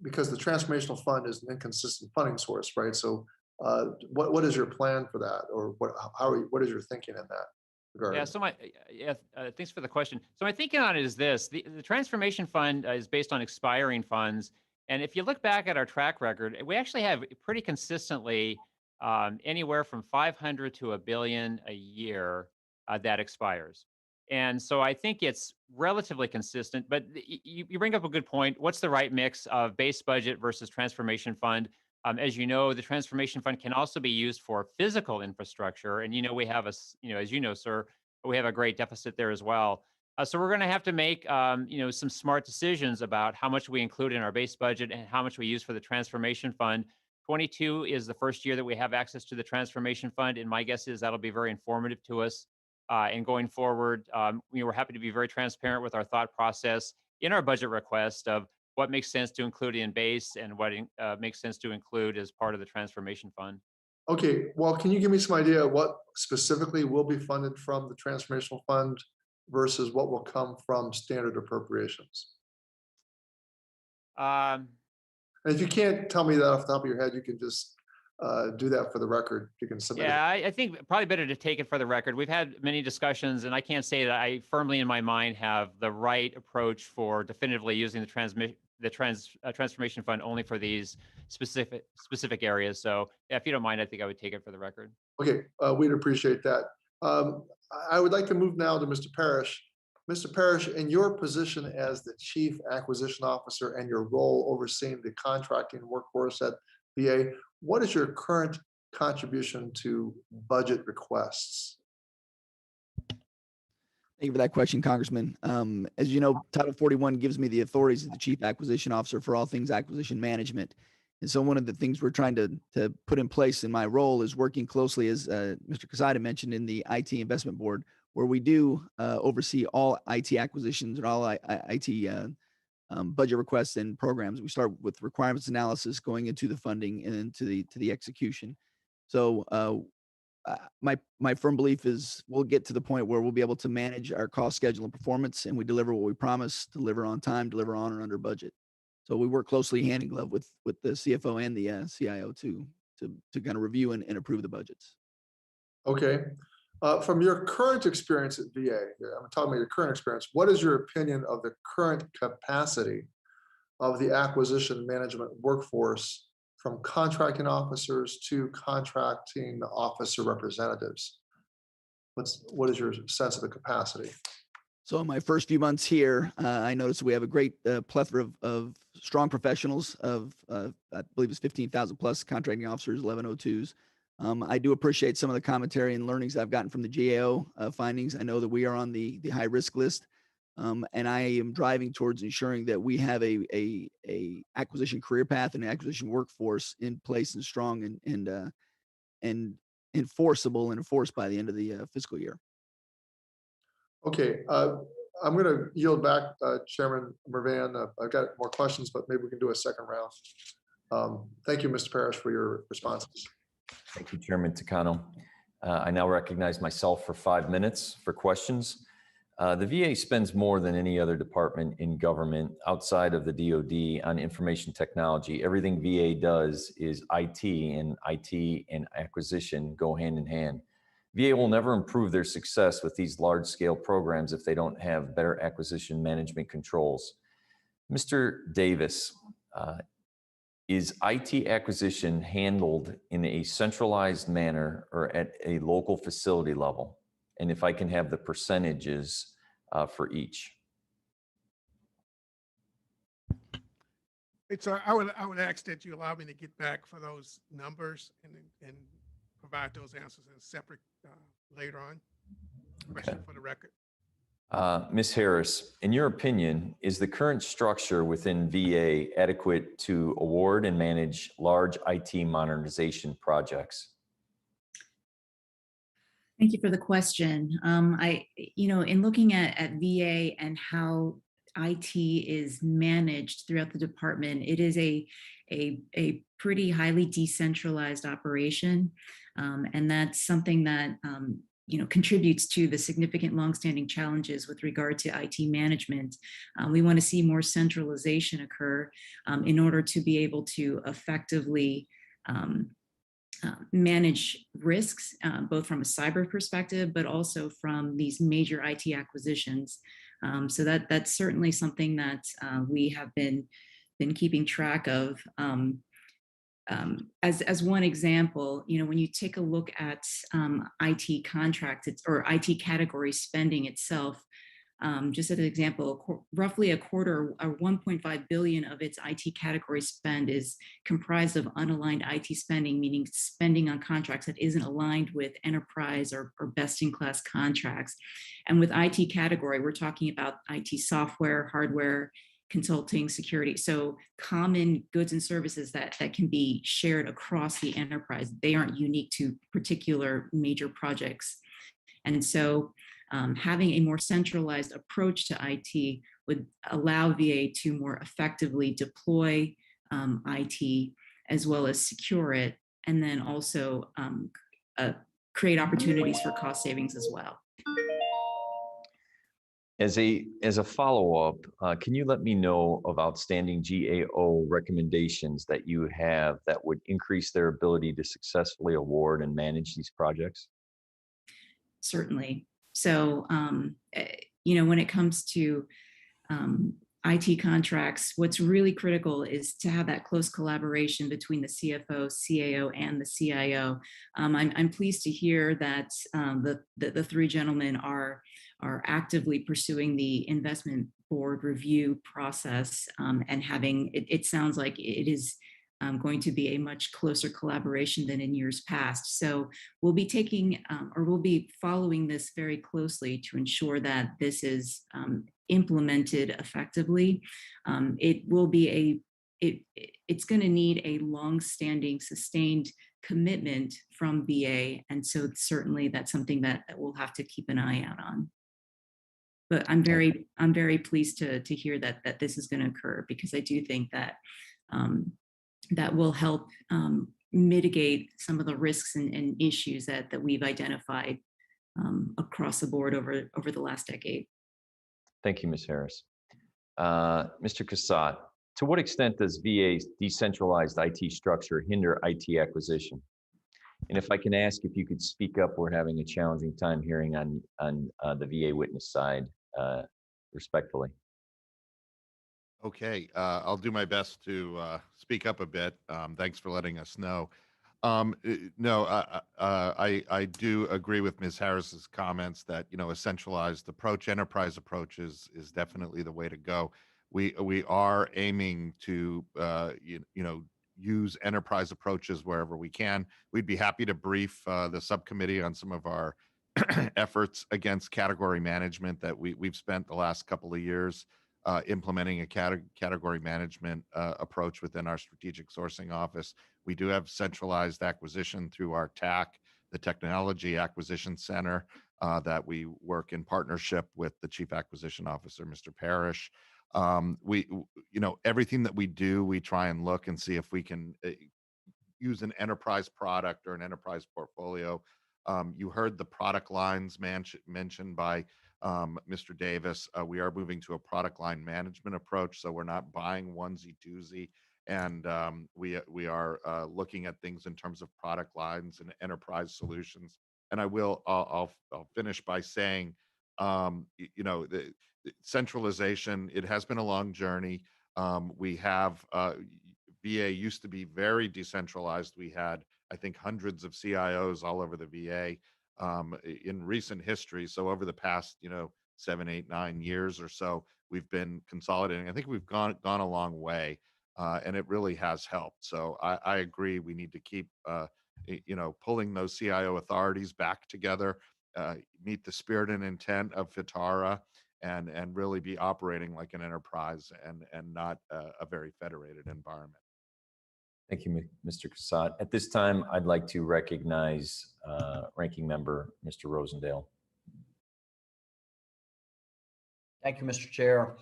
because the transformational fund is an inconsistent funding source, right? So what is your plan for that, or what is your thinking in that regard? Yeah, so thanks for the question. So my thinking on it is this: the Transformation Fund is based on expiring funds, and if you look back at our track record, we actually have pretty consistently anywhere from 500 to $1 billion a year that expires. And so I think it's relatively consistent. But you bring up a good point. What's the right mix of base budget versus Transformation Fund? As you know, the Transformation Fund can also be used for physical infrastructure. And, we have as you know, sir, we have a great deficit there as well. So we're going to have to make, some smart decisions about how much we include in our base budget and how much we use for the Transformation Fund. 22 is the first year that we have access to the Transformation Fund. And my guess is that'll be very informative to us. And going forward, we're happy to be very transparent with our thought process in our budget request of what makes sense to include in base and what makes sense to include as part of the Transformation Fund. Okay, well, can you give me some idea of what specifically will be funded from the Transformational Fund versus what will come from Standard Appropriations? And if you can't tell me that off the top of your head, you can just do that for the record. You can submit Yeah, it. I think probably better to take it for the record. We've had many discussions, and I can't say that I firmly in my mind have the right approach for definitively using the Transformation Fund only for these specific areas. So if you don't mind, I think I would take it for the record. Okay, we'd appreciate that. I would like to move now to Mr. Parrish. Mr. Parrish, in your position as the Chief Acquisition Officer and your role overseeing the contracting workforce at VA, what is your current contribution to budget requests? Thank you for that question, Congressman. As you know, Title 41 gives me the authorities as the Chief Acquisition Officer for all things acquisition management. And so one of the things we're trying to put in place in my role is working closely, as Mr. Quesada mentioned, in the IT Investment Board, where we do oversee all IT acquisitions and all IT budget requests and programs. We start with requirements analysis, going into the funding and then to the execution. So my firm belief is we'll get to the point where we'll be able to manage our cost, schedule, and performance, and we deliver what we promise, deliver on time, deliver on or under budget. So we work closely hand in glove with the CFO and the CIO to kind of review and approve the budgets. Okay. From your current experience at VA, I'm talking about your current experience, what is your opinion of the current capacity of the acquisition management workforce from contracting officers to contracting officer representatives? What is your sense of the capacity? So in my first few months here, I noticed we have a great plethora of strong professionals of, I believe it's 15,000 plus contracting officers, 1102s. I do appreciate some of the commentary and learnings I've gotten from the GAO findings. I know that we are on the high risk list, and I am driving towards ensuring that we have a acquisition career path and acquisition workforce in place and strong and enforceable and enforced by the end of the fiscal year. Okay, I'm going to yield back, Chairman Mervan. I've got more questions, but maybe we can do a second round. Thank you, Mr. Parrish, for your responses. Thank you, Chairman Takano. I now recognize myself for 5 minutes for questions. The VA spends more than any other department in government outside of the DoD on information technology. Everything VA does is IT and acquisition go hand in hand. VA will never improve their success with these large-scale programs if they don't have better acquisition management controls. Mr. Davis, is IT acquisition handled in a centralized manner or at a local facility level? And if I can have the percentages for each. I would ask that you allow me to get back for those numbers and provide those answers in separate later on. Question for the record. Ms. Harris, in your opinion, is the current structure within VA adequate to award and manage large IT modernization projects? Thank you for the question. In looking at VA and how IT is managed throughout the department, it is a pretty highly decentralized operation. And that's something that contributes to the significant longstanding challenges with regard to IT management. We want to see more centralization occur in order to be able to effectively manage risks, both from a cyber perspective, but also from these major IT acquisitions. So that's certainly something that we have been keeping track of. As one example, when you take a look at IT contracts or IT category spending itself, just as an example, roughly a quarter or 1.5 billion of its IT category spend is comprised of unaligned IT spending, meaning spending on contracts that isn't aligned with enterprise or best-in-class contracts. And with IT category, we're talking about IT software, hardware, consulting, security. So common goods and services that can be shared across the enterprise. They aren't unique to particular major projects. And so having a more centralized approach to IT would allow VA to more effectively deploy IT as well as secure it, and then also create opportunities for cost savings as well. As a follow-up, can you let me know of outstanding GAO recommendations that you have that would increase their ability to successfully award and manage these projects? Certainly. So, when it comes to IT contracts, what's really critical is to have that close collaboration between the CFO, CAO, and the CIO. I'm pleased to hear that the three gentlemen are actively pursuing the investment board review process, and having it sounds like it is going to be a much closer collaboration than in years past. So we'll be we'll be following this very closely to ensure that this is implemented effectively. It will be it's going to need a long-standing, sustained commitment from VA, and so certainly that's something that we'll have to keep an eye out on. But I'm very pleased to hear that this is going to occur, because I do think that that will help mitigate some of the risks and issues that we've identified across the board over the last decade. Thank you, Ms. Harris. Mr. Cassatt, to what extent does VA's decentralized IT structure hinder IT acquisition? And if I can ask if you could speak up, we're having a challenging time hearing on the VA witness side, respectfully. Okay, I'll do my best to speak up a bit. Thanks for letting us know. No, I do agree with Ms. Harris's comments that, a centralized approach, enterprise approach is definitely the way to go. We are aiming to, use enterprise approaches wherever we can. We'd be happy to brief the subcommittee on some of our efforts against category management that we've spent the last couple of years implementing a category management approach within our strategic sourcing office. We do have centralized acquisition through our TAC, the Technology Acquisition Center, that we work in partnership with the Chief Acquisition Officer, Mr. Parrish. Everything that we do, we try and look and see if we can use an enterprise product or an enterprise portfolio. You heard the product lines mentioned by Mr. Davis. We are moving to a product line management approach, so we're not buying onesie twosie, and we are looking at things in terms of product lines and enterprise solutions. And I'll finish by saying, the centralization, it has been a long journey. We have VA used to be very decentralized. We had, I think, hundreds of CIOs all over the VA in recent history. So over the past, 7, 8, 9 years or so, we've been consolidating. I think we've gone a long way, and it really has helped. So I agree. We need to keep, pulling those CIO authorities back together, meet the spirit and intent of FITARA, and really be operating like an enterprise and not a very federated environment. Thank you, Mr. Cassatt. At this time, I'd like to recognize Ranking Member Mr. Rosendale. Thank you, Mr. Chair.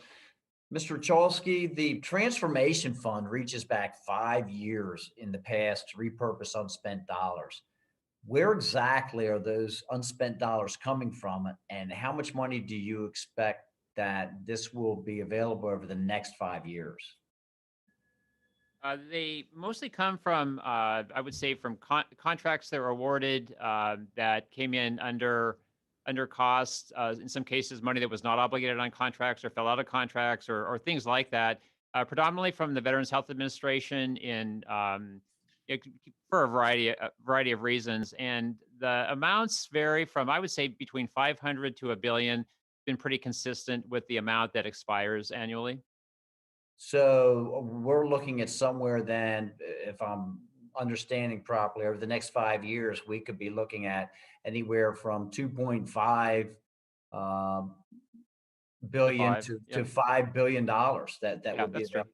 Mr. Chalsky, the Transformation Fund reaches back 5 years in the past to repurpose unspent dollars. Where exactly are those unspent dollars coming from, and how much money do you expect that this will be available over the next 5 years? They mostly come from, I would say, from contracts that were awarded that came in under cost. In some cases, money that was not obligated on contracts or fell out of contracts, or things like that. Predominantly from the Veterans Health Administration for a variety of reasons, and the amounts vary from, I would say, between 500 to a billion. Been pretty consistent with the amount that expires annually. So we're looking at somewhere then, if I'm understanding properly, over the next 5 years, we could be looking at anywhere from 2.5 um, billion Five. to Yep. $5 billion that Yeah, would be that's true. available.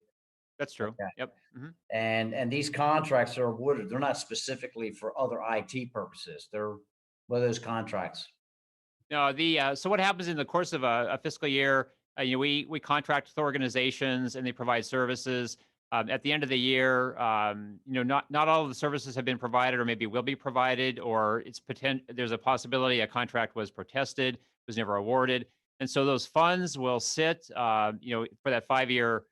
That's true. Okay. Yep. Mhm. And these contracts are awarded. They're not specifically for other IT purposes. What are those contracts? No, so what happens in the course of a fiscal year? We contract with organizations and they provide services. At the end of the year, not all of the services have been provided, or maybe will be provided, or there's a possibility a contract was protested, was never awarded, and so those funds will sit, for that 5 year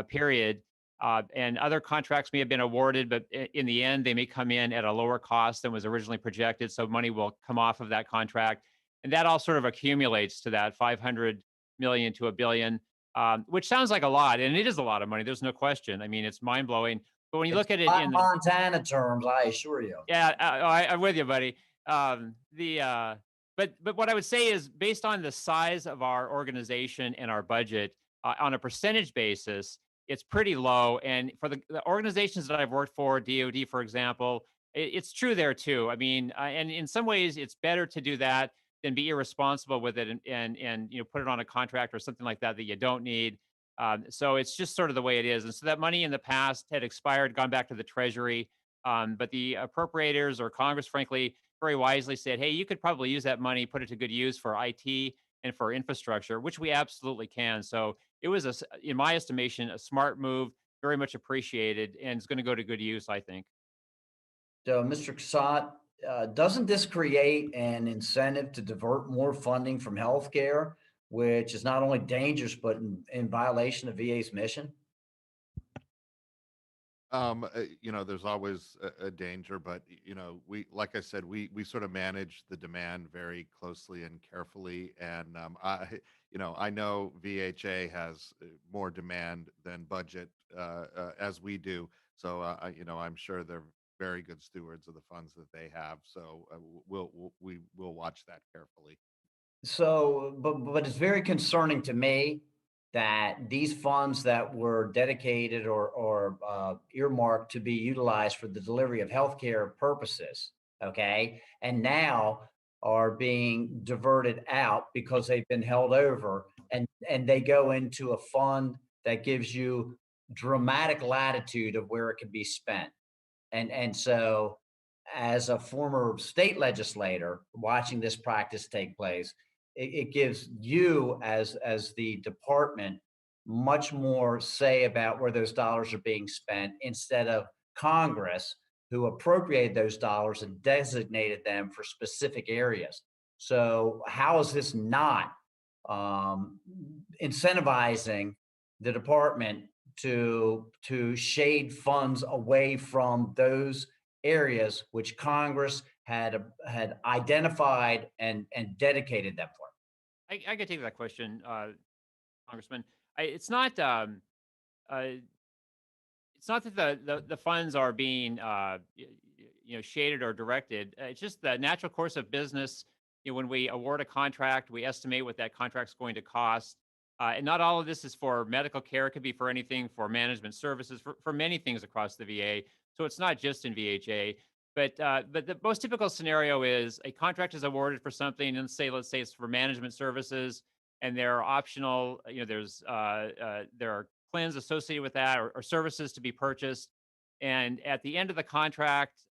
period. And other contracts may have been awarded, but in the end, they may come in at a lower cost than was originally projected. So money will come off of that contract, and that all sort of accumulates to that 500 million to a billion, which sounds like a lot, and it is a lot of money. There's no question. I mean, it's mind blowing. But when you It's look at it not in the, Montana terms, I assure you. yeah, I'm with you, buddy. But what I would say is, based on the size of our organization and our budget, on a percentage basis, it's pretty low. And for the organizations that I've worked for, DoD, for example, it's true there too. I mean, and in some ways, it's better to do that than be irresponsible with it, and put it on a contract or something like that that you don't need. So it's just sort of the way it is. And so that money in the past had expired, gone back to the Treasury. But the appropriators, or Congress, frankly, very wisely said, hey, you could probably use that money, put it to good use for IT and for infrastructure, which we absolutely can. So it was, in my estimation, a smart move, very much appreciated, and it's going to go to good use, I think. So, Mr. Cassatt, doesn't this create an incentive to divert more funding from healthcare, which is not only dangerous, but in violation of VA's mission? There's always a danger, but like I said, we sort of manage the demand very closely and carefully. And I know VHA has more demand than budget, as we do. So I'm sure they're very good stewards of the funds that they have. So we will watch that carefully. So, but it's very concerning to me that these funds that were dedicated or earmarked to be utilized for the delivery of healthcare purposes, okay, and now are being diverted out because they've been held over, and they go into a fund that gives you dramatic latitude of where it can be spent. And so, as a former state legislator watching this practice take place, it gives you, as the department, much more say about where those dollars are being spent, instead of Congress, who appropriated those dollars and designated them for specific areas. So how is this not um, incentivizing the department to shade funds away from those areas which Congress had identified and dedicated them for? I can take that question, Congressman. It's not. Uh, it's not that the funds are being shaded or directed. It's just the natural course of business. When we award a contract, we estimate what that contract's going to cost. And not all of this is for medical care. It could be for anything, for management services, for many things across the VA. So it's not just in VHA. But the most typical scenario is a contract is awarded for something, and let's say it's for management services, and there are optional. There are plans associated with that, or services to be purchased. And at the end of the contract,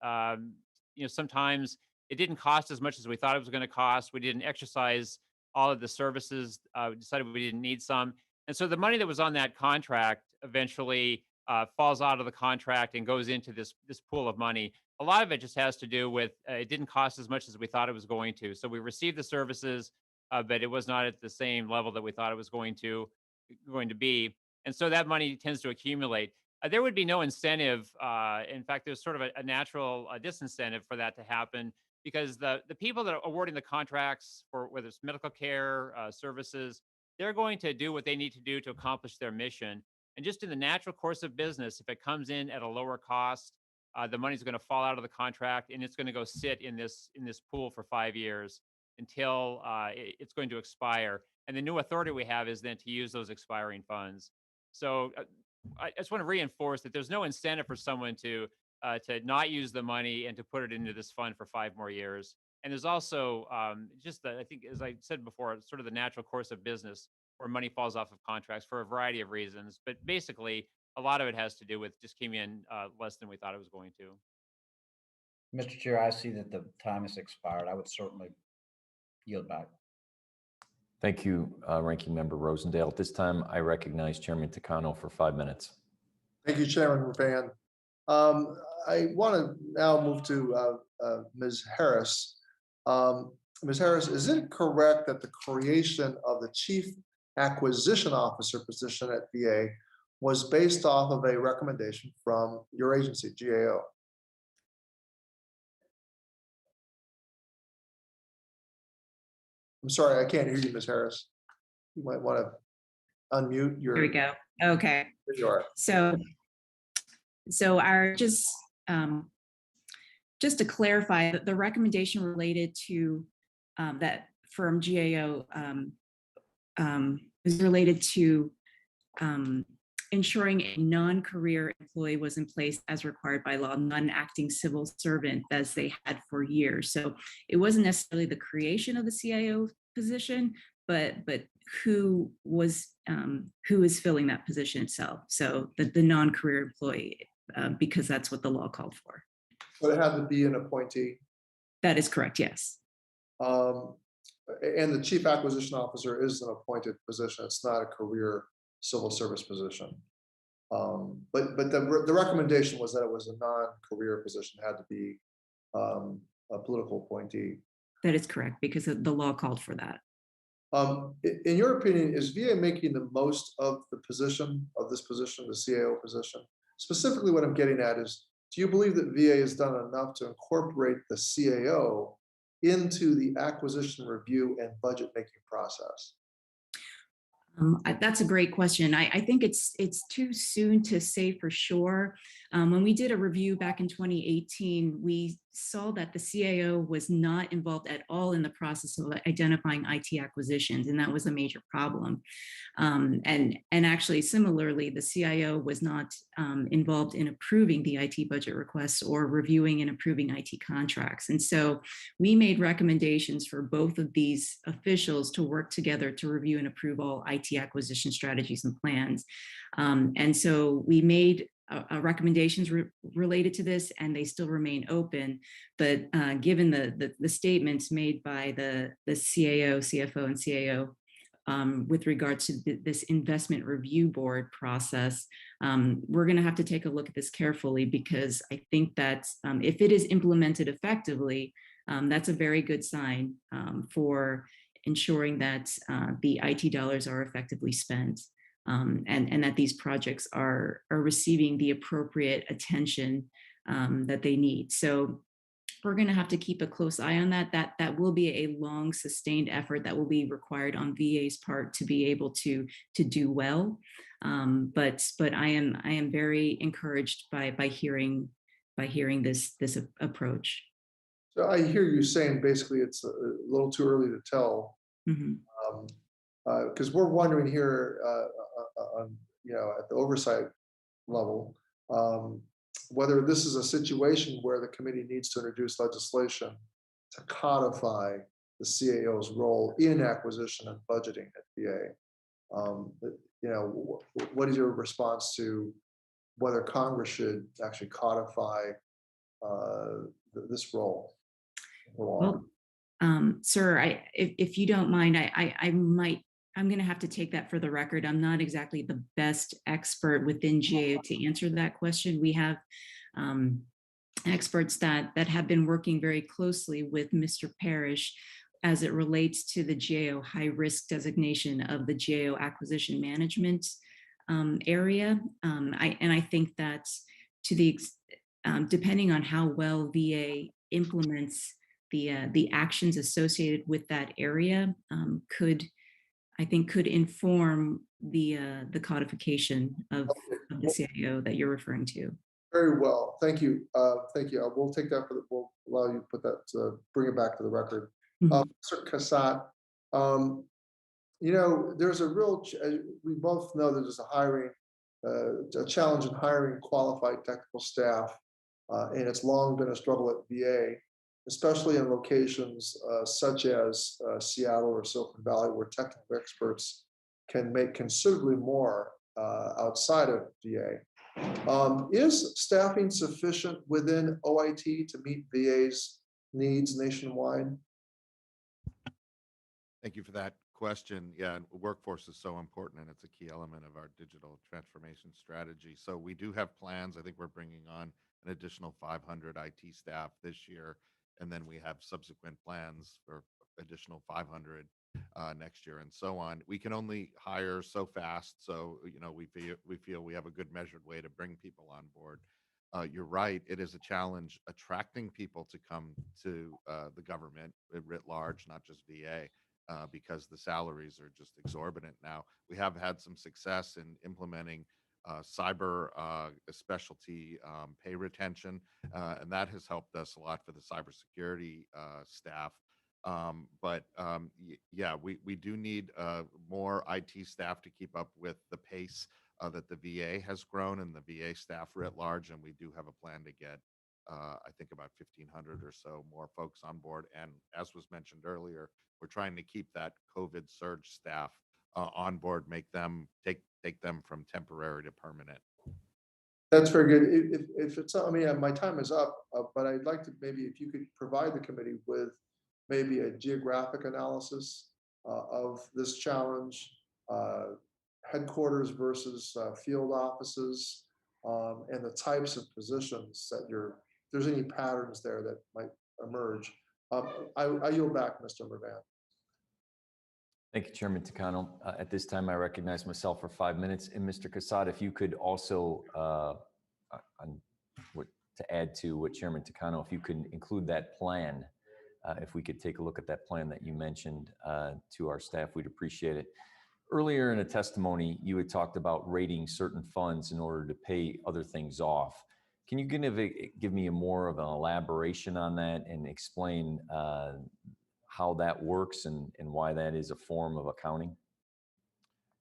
sometimes it didn't cost as much as we thought it was going to cost. We didn't exercise all of the services. We decided we didn't need some, And so the money that was on that contract eventually falls out of the contract and goes into this pool of money. A lot of it just has to do with it didn't cost as much as we thought it was going to. So we received the services, but it was not at the same level that we thought it was going to be. And so that money tends to accumulate. There would be no incentive. In fact, there's sort of a natural disincentive for that to happen, because the people that are awarding the contracts for whether it's medical care services, they're going to do what they need to do to accomplish their mission. And just in the natural course of business, if it comes in at a lower cost, the money's going to fall out of the contract and it's going to go sit in this pool for 5 years until it's going to expire. And the new authority we have is then to use those expiring funds. So I just want to reinforce that there's no incentive for someone to not use the money and to put it into this fund for 5 more years. And there's also I think, as I said before, it's sort of the natural course of business where money falls off of contracts for a variety of reasons. But basically, a lot of it has to do with just came in less than we thought it was going to. Mr. Chair, I see that the time has expired. I would certainly yield back. Thank you, Ranking Member Rosendale. At this time, I recognize Chairman Takano for 5 minutes. Thank you, Chairman Van. I want to now move to Ms. Harris. Ms. Harris, is it correct that the creation of the Chief Acquisition Officer position at VA was based off of a recommendation from your agency, GAO? I'm sorry, I can't hear you, Ms. Harris. You might want to unmute your. Here we go. Okay. There you are. So our just to clarify that the recommendation related to that firm GAO is related to ensuring a non-career employee was in place as required by law, non-acting civil servant as they had for years. So it wasn't necessarily the creation of the CIO position, but who is filling that position itself. So the non-career employee, because that's what the law called for. But it had to be an appointee. That is correct, yes. And the Chief Acquisition Officer is an appointed position. It's not a career civil service position. But the recommendation was that it was a non-career position, had to be a political appointee. That is correct, because the law called for that. In your opinion, is VA making the most of this position, the CAO position? Specifically, what I'm getting at is, do you believe that VA has done enough to incorporate the CAO into the acquisition review and budget making process? That's a great question. I think it's too soon to say for sure. When we did a review back in 2018, we saw that the CAO was not involved at all in the process of identifying IT acquisitions, and that was a major problem. And actually, similarly, the CIO was not involved in approving the IT budget requests or reviewing and approving IT contracts. And so we made recommendations for both of these officials to work together to review and approve all IT acquisition strategies and plans. And so we made recommendations related to this, and they still remain open. But given the statements made by the CAO, CFO, and CAO with regards to this investment review board process, we're going to have to take a look at this carefully, because I think that if it is implemented effectively, that's a very good sign for ensuring that the IT dollars are effectively spent. And that these projects are receiving the appropriate attention that they need. So we're going to have to keep a close eye on that. That will be a long, sustained effort that will be required on VA's part to be able to do well. But I am very encouraged by hearing this approach. So I hear you saying basically it's a little too early to tell. Mm-hmm. Because we're wondering here, at the oversight level, whether this is a situation where the committee needs to introduce legislation to codify the CAO's role in acquisition and budgeting at VA. What is your response to whether Congress should actually codify this role? Well, sir, if you don't mind, I I'm going to have to take that for the record. I'm not exactly the best expert within GAO to answer that question. We have experts that have been working very closely with Mr. Parrish as it relates to the GAO high risk designation of the GAO acquisition management area. I think that to the depending on how well VA implements the actions associated with that area, could inform the codification of the CIO that you're referring to. Very well. Thank you. Thank you. We'll take that we'll allow you to put that, bring it back to the record. Mr. Cassatt, there's a real, we both know that there's a challenge in hiring qualified technical staff, and it's long been a struggle at VA, especially in locations such as Seattle or Silicon Valley, where technical experts can make considerably more outside of VA. Is staffing sufficient within OIT to meet VA's needs nationwide? Thank you for that question. Yeah, workforce is so important, and it's a key element of our digital transformation strategy. So we do have plans. I think we're bringing on an additional 500 IT staff this year, and then we have subsequent plans for additional 500 next year, and so on. We can only hire so fast, so we feel we have a good measured way to bring people on board. You're right; it is a challenge attracting people to come to the government writ large, not just VA. Because the salaries are just exorbitant now. We have had some success in implementing cyber specialty pay retention, and that has helped us a lot for the cybersecurity staff. Yeah, we do need more IT staff to keep up with the pace that the VA has grown and the VA staff writ large, and we do have a plan to get I think about 1,500 or so more folks on board. And as was mentioned earlier, we're trying to keep that COVID surge staff on board, take them from temporary to permanent. That's very good. If it's, I mean, my time is up, but I'd like to maybe if you could provide the committee with maybe a geographic analysis of this challenge, headquarters versus field offices, and the types of positions that if there's any patterns there that might emerge. I yield back, Mr. Mervan. Thank you, Chairman Takano. At this time, I recognize myself for 5 minutes. And Mr. Cassatt, if you could also, to add to what Chairman Takano, if you could include that plan, if we could take a look at that plan that you mentioned to our staff, we'd appreciate it. Earlier in a testimony, you had talked about rating certain funds in order to pay other things off. Can you give me more of an elaboration on that and explain how that works and why that is a form of accounting?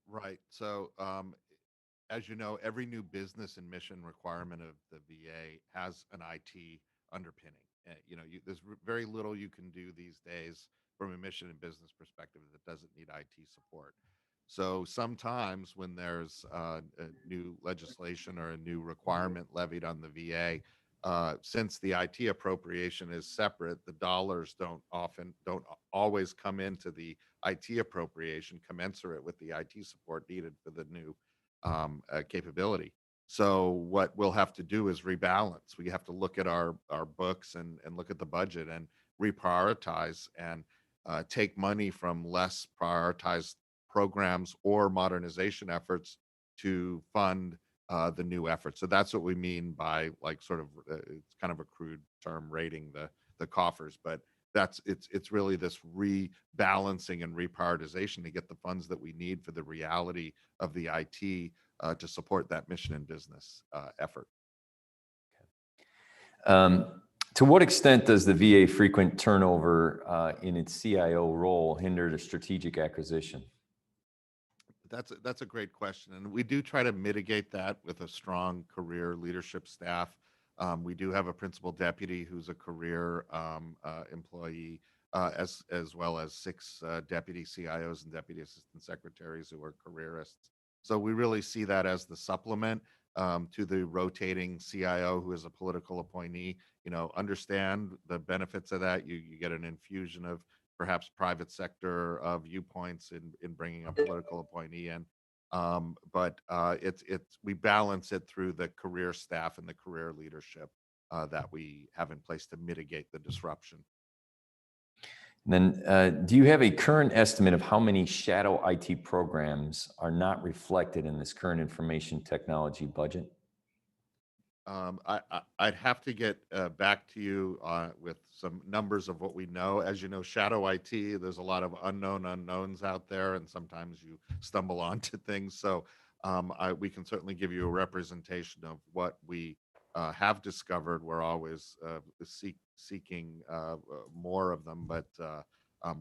Right. So, as you know, every new business and mission requirement of the VA has an IT underpinning. There's very little you can do these days from a mission and business perspective that doesn't need IT support. So sometimes when there's a new legislation or a new requirement levied on the VA, since the IT appropriation is separate, the dollars don't always come into the IT appropriation commensurate with the IT support needed for the new capability. So what we'll have to do is rebalance. We have to look at our books and look at the budget and reprioritize and take money from less prioritized programs or modernization efforts to fund the new effort. So that's what we mean by it's kind of a crude term, rating the coffers, but it's really this rebalancing and reprioritization to get the funds that we need for the reality of the IT to support that mission and business effort. To what extent does the VA frequent turnover in its CIO role hinder the strategic acquisition? That's a great question, and we do try to mitigate that with a strong career leadership staff. We do have a principal deputy who's a career employee, as well as 6 deputy CIOs and deputy assistant secretaries who are careerists. So we really see that as the supplement to the rotating CIO who is a political appointee. Understand the benefits of that. You get an infusion of perhaps private sector viewpoints in bringing a political appointee in. But we balance it through the career staff and the career leadership that we have in place to mitigate the disruption. And then, do you have a current estimate of how many shadow IT programs are not reflected in this current information technology budget? I'd have to get back to you with some numbers of what we know. As you know, shadow IT, there's a lot of unknown unknowns out there, and sometimes you stumble onto things. So we can certainly give you a representation of what we have discovered. We're always seeking more of them, but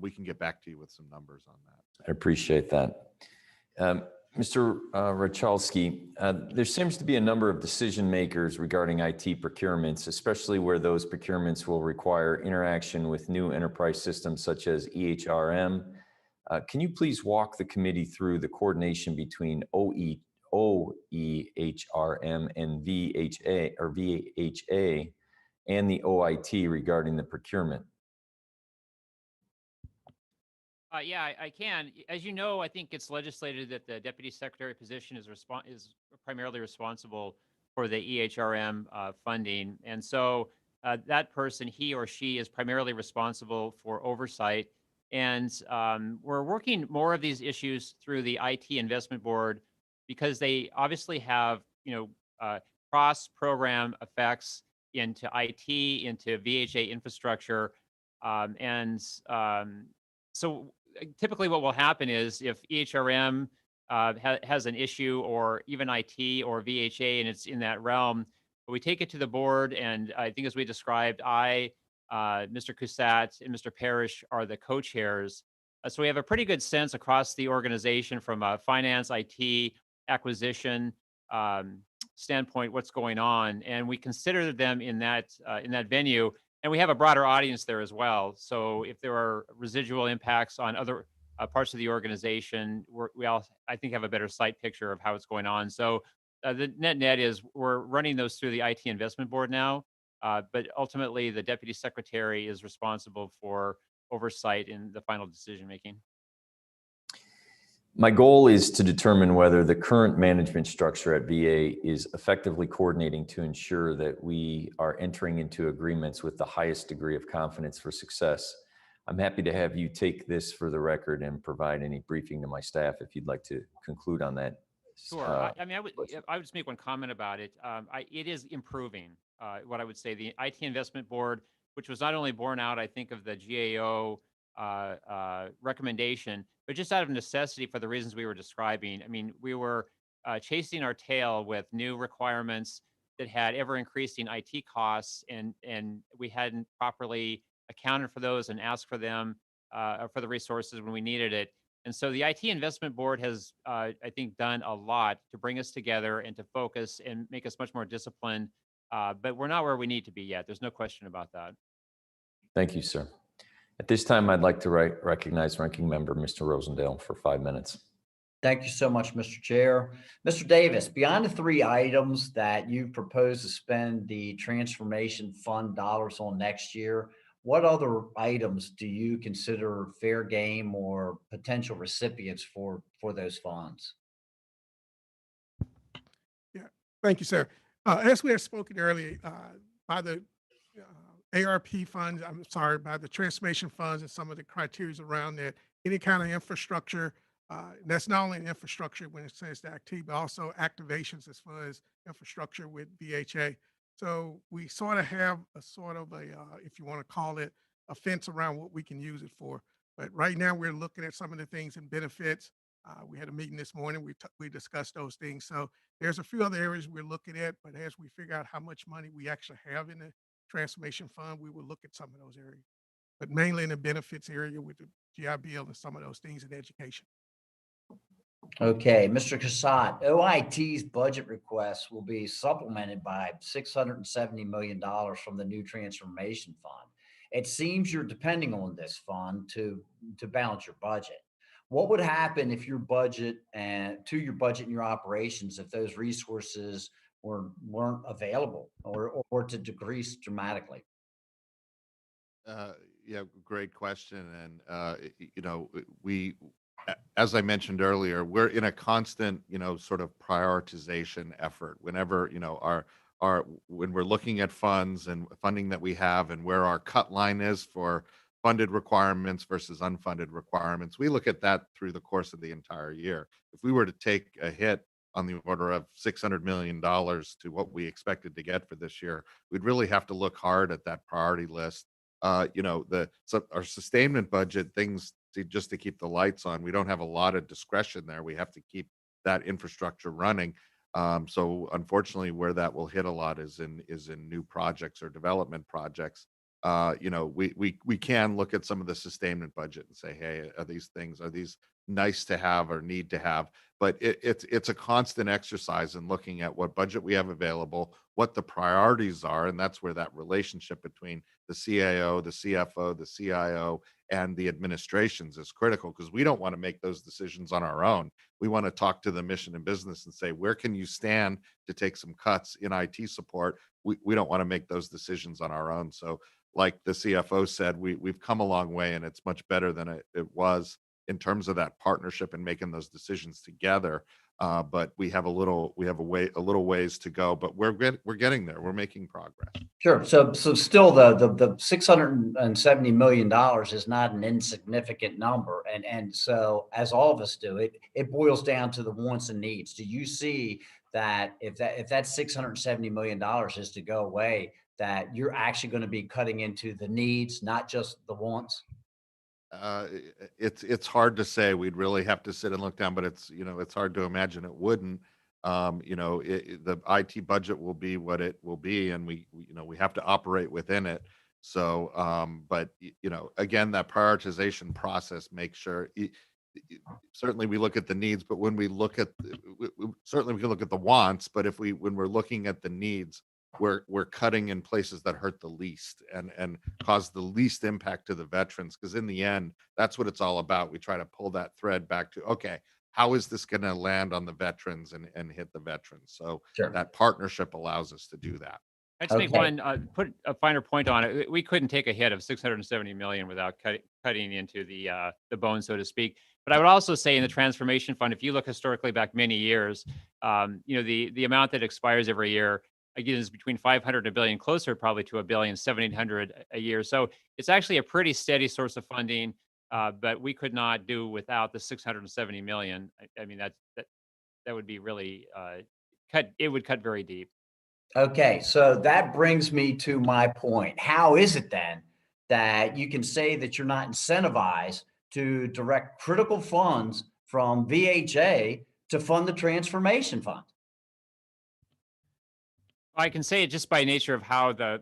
we can get back to you with some numbers on that. I appreciate that. Mr. Rachalski, there seems to be a number of decision makers regarding IT procurements, especially where those procurements will require interaction with new enterprise systems such as EHRM. Can you please walk the committee through the coordination between OEHRM and VHA and the OIT regarding the procurement? Yeah, I can. As you know, I think it's legislated that the deputy secretary position is primarily responsible for the EHRM funding, and so that person, he or she, is primarily responsible for oversight. And we're working more of these issues through the IT Investment Board because they obviously have, cross-program effects into IT, into VHA infrastructure, so typically what will happen is if EHRM has an issue, or even IT or VHA, and it's in that realm, we take it to the board. And I think, as we described, Mr. Cusat and Mr. Parrish are the co-chairs. So we have a pretty good sense across the organization from a finance, IT, acquisition standpoint, what's going on. And we consider them in that venue. And we have a broader audience there as well. So if there are residual impacts on other parts of the organization, we all, I think, have a better sight picture of how it's going on. So the net is we're running those through the IT Investment Board now, but ultimately the deputy secretary is responsible for oversight in the final decision making. My goal is to determine whether the current management structure at VA is effectively coordinating to ensure that we are entering into agreements with the highest degree of confidence for success. I'm happy to have you take this for the record and provide any briefing to my staff if you'd like to conclude on that. Sure. I would just make one comment about it. It is improving. What I would say, the IT Investment Board, which was not only born out, I think, of the GAO recommendation, but just out of necessity for the reasons we were describing. I mean, we were chasing our tail with new requirements that had ever increasing IT costs, and we hadn't properly accounted for those and asked for them for the resources when we needed it. And so the IT Investment Board has, I think, done a lot to bring us together and to focus and make us much more disciplined. But we're not where we need to be yet. There's no question about that. Thank you, sir. At this time, I'd like to recognize Ranking Member Mr. Rosendale for 5 minutes. Thank you so much, Mr. Chair. Mr. Davis, beyond the 3 items that you propose to spend the Transformation Fund dollars on next year, what other items do you consider fair game or potential recipients for those funds? Yeah, thank you, sir. As we have spoken earlier, by the ARP funds, by the transformation funds and some of the criteria around that, any kind of infrastructure, that's not only infrastructure when it says the activity, but also activations as far as infrastructure with VHA. So we sort of have a if you want to call it, a fence around what we can use it for. But right now we're looking at some of the things and benefits. We had a meeting this morning. We discussed those things. So there's a few other areas we're looking at, but as we figure out how much money we actually have in the Transformation Fund, we will look at some of those areas, but mainly in the benefits area with the GI Bill and some of those things in education. Okay, Mr. Cassatt, OIT's budget request will be supplemented by $670 million from the new Transformation Fund. It seems you're depending on this fund to balance your budget. What would happen if your budget and your operations, if those resources weren't available or to decrease dramatically? Yeah, great question. And, you know, as I mentioned earlier, we're in a constant, you know, sort of prioritization effort. Whenever, you know, when we're looking at funds and funding that we have and where our cut line is for funded requirements versus unfunded requirements, we look at that through the course of the entire year. If we were to take a hit on the order of $600 million to what we expected to get for this year, we'd really have to look hard at that priority list. You know, our sustainment budget, things just to keep the lights on, we don't have a lot of discretion there. We have to keep that infrastructure running. So unfortunately, where that will hit a lot is in new projects or development projects. You know, we can look at some of the sustainment budget and say, hey, are these nice to have or need to have? But it's a constant exercise in looking at what budget we have available, what the priorities are, and that's where that relationship between the CAO, the CFO, the CIO, and the administrations is critical, because we don't want to make those decisions on our own. We want to talk to the mission and business and say, where can you stand to take some cuts in IT support? We don't want to make those decisions on our own. So like the CFO said, we've come a long way, and it's much better than it was in terms of that partnership and making those decisions together. But we have a little ways to go, but we're getting there. We're making progress. Sure. So still the $670 million is not an insignificant number. And so as all of us do, it boils down to the wants and needs. Do you see that if that $670 million is to go away, that you're actually going to be cutting into the needs, not just the wants? It's hard to say. We'd really have to sit and look down, but it's hard to imagine it wouldn't. The IT budget will be what it will be, and we have to operate within it. So, but again, that prioritization process makes sure. Certainly, we look at the needs, but when we look at certainly we can look at the wants. But when we're looking at the needs, we're cutting in places that hurt the least and cause the least impact to the veterans, because in the end, that's what it's all about. We try to pull that thread back to, okay, how is this going to land on the veterans and hit the veterans? So Sure. that partnership allows us to do that. I'd just make one, put a finer point on it. We couldn't take a hit of 670 million without cutting into the bone, so to speak. But I would also say in the Transformation Fund, if you look historically back many years, the amount that expires every year, again, is between 500 and a billion, closer probably to $1 billion, 700 a year. So it's actually a pretty steady source of funding, but we could not do without the 670 million. I mean, that would be really it would cut very deep. Okay, so that brings me to my point. How is it then that you can say that you're not incentivized to direct critical funds from VHA to fund the Transformation Fund? I can say it just by nature of how the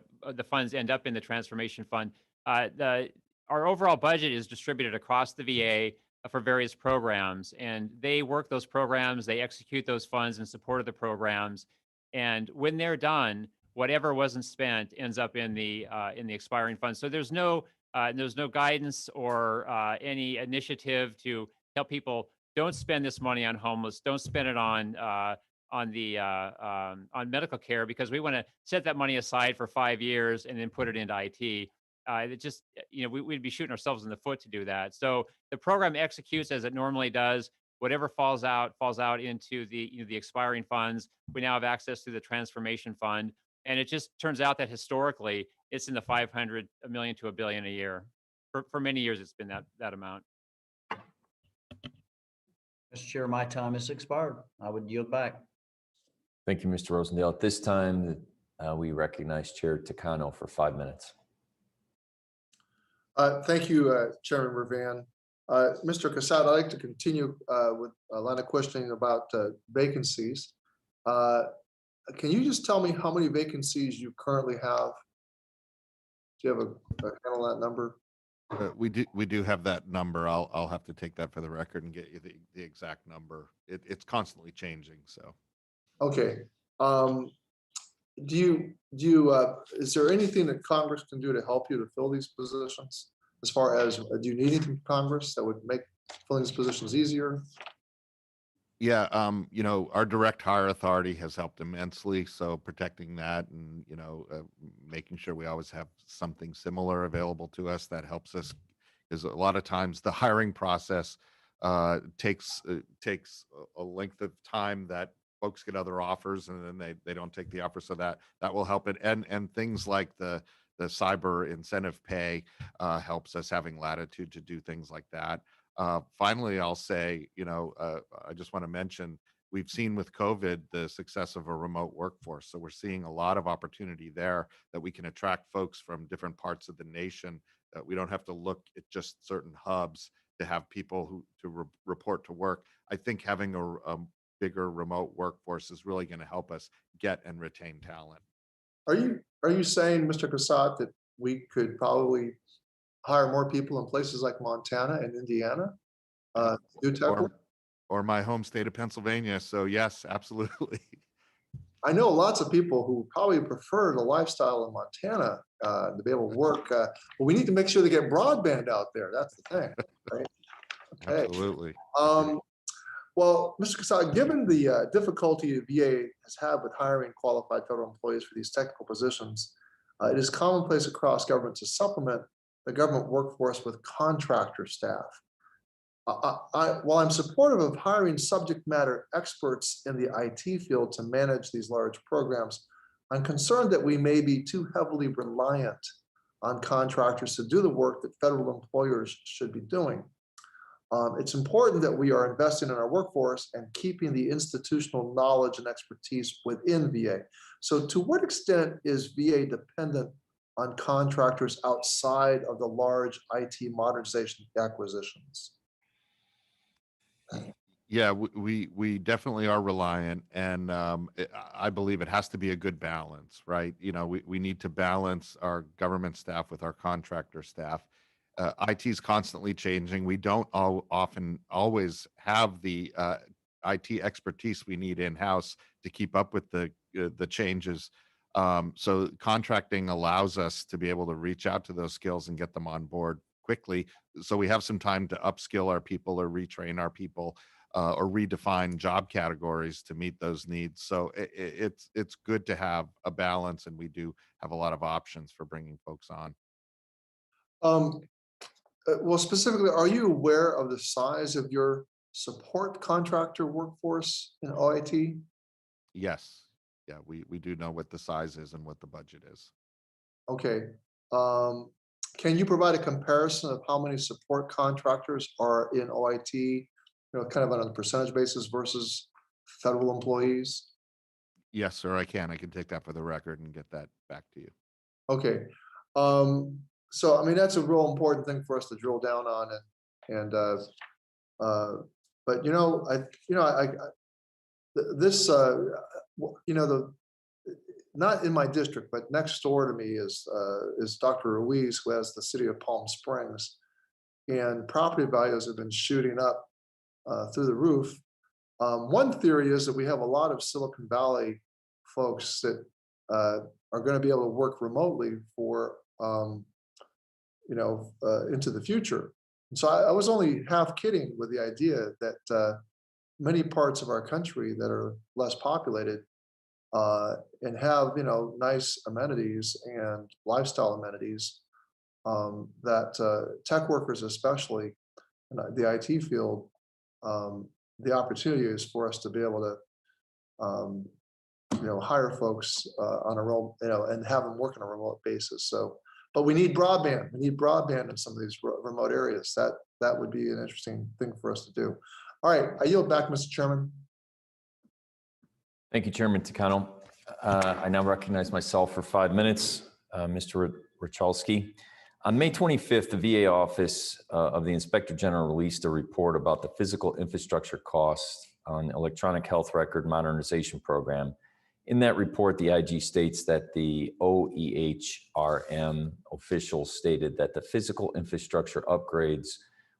funds end up in the Transformation Fund. Our overall budget is distributed across the VA for various programs, and they work those programs, they execute those funds in support of the programs. And when they're done, whatever wasn't spent ends up in the expiring fund. So there's no guidance or any initiative to tell people, don't spend this money on homeless, don't spend it on medical care, because we want to set that money aside for 5 years and then put it into IT. It just, we'd be shooting ourselves in the foot to do that. So the program executes as it normally does. Whatever falls out into the expiring funds. We now have access to the Transformation Fund, and it just turns out that historically it's in the 500 million to $1 billion a year. For many years, it's been that amount. Mr. Chair, my time has expired. I would yield back. Thank you, Mr. Rosendale. At this time, we recognize Chair Takano for 5 minutes. Thank you, Chairman Mervan. Mr. Casado, I'd like to continue with a line of questioning about vacancies. Can you just tell me how many vacancies you currently have? Do you have a handle on that number? We do have that number. I'll have to take that for the record and get you the exact number. It's constantly changing. So. Okay. Is there anything that Congress can do to help you to fill these positions? As far as, do you need anything from Congress that would make filling these positions easier? Yeah, our direct hire authority has helped immensely. So protecting that and, making sure we always have something similar available to us that helps us, because a lot of times the hiring process takes a length of time that folks get other offers and then they don't take the offer. So that will help it. And things like the cyber incentive pay helps us having latitude to do things like that. Finally, I'll say, I just want to mention, we've seen with COVID the success of a remote workforce. So we're seeing a lot of opportunity there that we can attract folks from different parts of the nation, that we don't have to look at just certain hubs to have people who report to work. I think having a bigger remote workforce is really going to help us get and retain talent. Are you saying, Mr. Cassatt, that we could probably hire more people in places like Montana and Indiana? To do tech work? Or my home state of Pennsylvania. So yes, absolutely. I know lots of people who probably prefer the lifestyle in Montana to be able to work. But we need to make sure they get broadband out there. That's the thing, right? Okay. Absolutely. Well, Mr. Cassatt, given the difficulty the VA has had with hiring qualified federal employees for these technical positions, it is commonplace across government to supplement the government workforce with contractor staff. While I'm supportive of hiring subject matter experts in the IT field to manage these large programs, I'm concerned that we may be too heavily reliant on contractors to do the work that federal employers should be doing. It's important that we are investing in our workforce and keeping the institutional knowledge and expertise within VA. So to what extent is VA dependent on contractors outside of the large IT modernization acquisitions? Yeah, we definitely are reliant, and I believe it has to be a good balance, right? We need to balance our government staff with our contractor staff. IT is constantly changing. We don't often always have the IT expertise we need in-house to keep up with the changes. So contracting allows us to be able to reach out to those skills and get them on board quickly. So we have some time to upskill our people or retrain our people or redefine job categories to meet those needs. So it's good to have a balance, and we do have a lot of options for bringing folks on. Well, specifically, are you aware of the size of your support contractor workforce in OIT? Yes. Yeah, we do know what the size is and what the budget is. Okay. Can you provide a comparison of how many support contractors are in OIT, kind of on a percentage basis versus federal employees? Yes, sir, I can. I can take that for the record and get that back to you. Okay. So, I mean, that's a real important thing for us to drill down on, but not in my district, but next door to me is Dr. Ruiz, who has the city of Palm Springs, and property values have been shooting up through the roof. One theory is that we have a lot of Silicon Valley folks that are going to be able to work remotely for into the future. And so I was only half kidding with the idea that many parts of our country that are less populated and have nice amenities and lifestyle amenities that tech workers, especially in the IT field, the opportunity is for us to be able to hire folks on a remote, and have them work on a remote basis. So, but we need broadband. We need broadband in some of these remote areas. That would be an interesting thing for us to do. All right, I yield back, Mr. Chairman. Thank you, Chairman Takano. I now recognize myself for 5 minutes, Mr. Richalski. On May 25th, the VA Office of the Inspector General released a report about the physical infrastructure costs on electronic health record modernization program. In that report, the IG states that the OEHRM officials stated that the physical infrastructure upgrades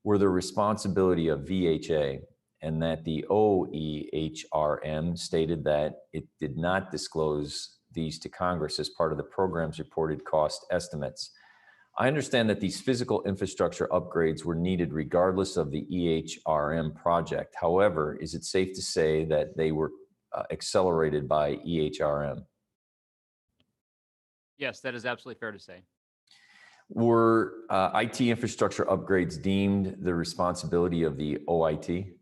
were the responsibility of VHA, and that the OEHRM stated that it did not disclose these to Congress as part of the program's reported cost estimates. I understand that these physical infrastructure upgrades were needed regardless of the EHRM project. However, is it safe to say that they were accelerated by EHRM? Yes, that is absolutely fair to say. Were IT infrastructure upgrades deemed the responsibility of the OIT?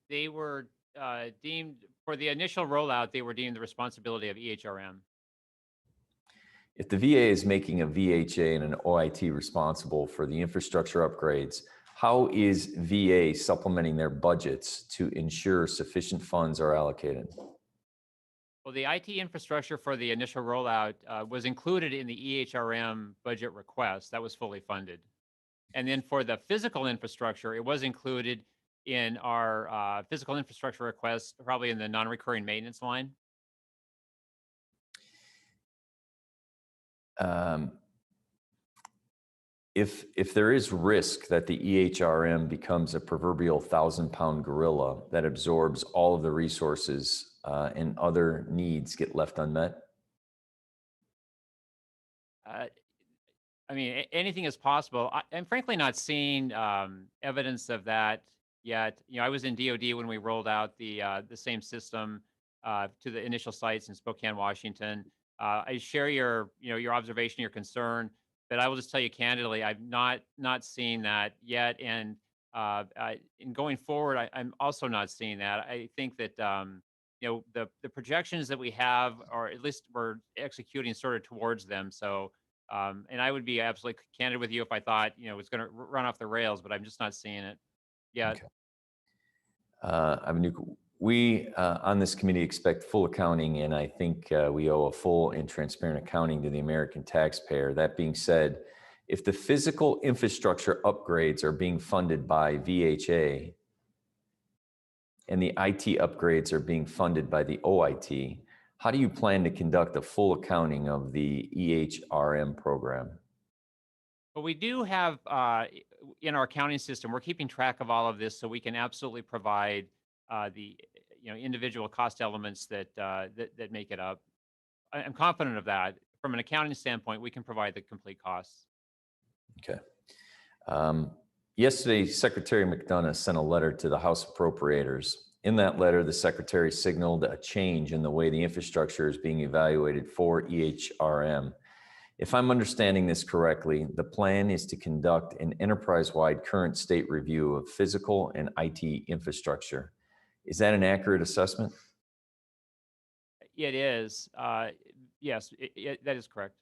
They were deemed, for the initial rollout, they were deemed the responsibility of EHRM. If the VA is making a VHA and an OIT responsible for the infrastructure upgrades, how is VA supplementing their budgets to ensure sufficient funds are allocated? Well, the IT infrastructure for the initial rollout was included in the EHRM budget request. That was fully funded. And then for the physical infrastructure, it was included in our physical infrastructure request, probably in the non-recurring maintenance line. If there is risk that the EHRM becomes a proverbial 1,000-pound gorilla that absorbs all of the resources and other needs get left unmet? I mean, anything is possible. I'm frankly not seeing evidence of that yet. You know, I was in DoD when we rolled out the same system to the initial sites in Spokane, Washington. I share your observation, your concern, but I will just tell you candidly, I've not seen that yet. And in going forward, I'm also not seeing that. I think that the projections that we have, or at least we're executing sort of towards them. So. And I would be absolutely candid with you if I thought, it's going to run off the rails, but I'm just not seeing it yet. Okay. We on this committee expect full accounting, and I think we owe a full and transparent accounting to the American taxpayer. That being said, if the physical infrastructure upgrades are being funded by VHA and the IT upgrades are being funded by the OIT, how do you plan to conduct a full accounting of the EHRM program? But we do have in our accounting system, we're keeping track of all of this so we can absolutely provide the individual cost elements that make it up. I'm confident of that. From an accounting standpoint, we can provide the complete costs. Okay. Yesterday, Secretary McDonough sent a letter to the House Appropriators. In that letter, the Secretary signaled a change in the way the infrastructure is being evaluated for EHRM. If I'm understanding this correctly, the plan is to conduct an enterprise-wide current state review of physical and IT infrastructure. Is that an accurate assessment? It is. Yes, that is correct.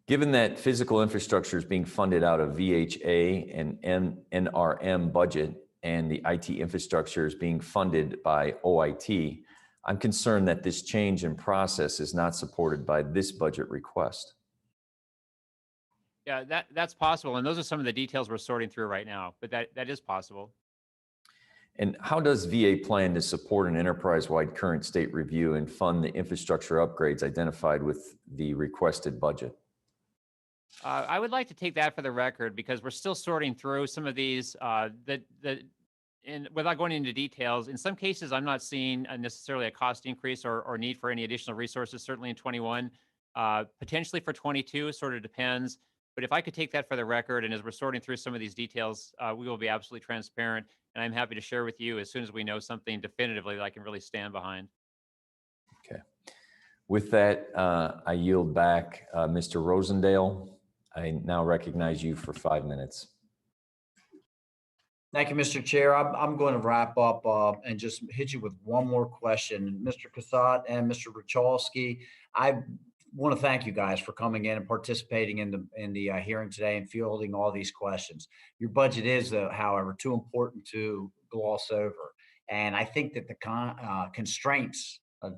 Given that physical infrastructure is being funded out of VHA and NRM budget, and the IT infrastructure is being funded by OIT, I'm concerned that this change in process is not supported by this budget request. Yeah, that's possible. And those are some of the details we're sorting through right now, but that is possible. And how does VA plan to support an enterprise-wide current state review and fund the infrastructure upgrades identified with the requested budget? I would like to take that for the record because we're still sorting through some of these. And without going into details, in some cases, I'm not seeing necessarily a cost increase or need for any additional resources. Certainly in 21, potentially for 22, sort of depends. But if I could take that for the record, and as we're sorting through some of these details, we will be absolutely transparent. And I'm happy to share with you as soon as we know something definitively that I can really stand behind. Okay. With that, I yield back Mr. Rosendale. I now recognize you for 5 minutes. Thank you, Mr. Chair. I'm going to wrap up and just hit you with one more question. Mr. Cassatt and Mr. Richalski, I want to thank you guys for coming in and participating in the hearing today and fielding all these questions. Your budget is, however, too important to gloss over. And I think that the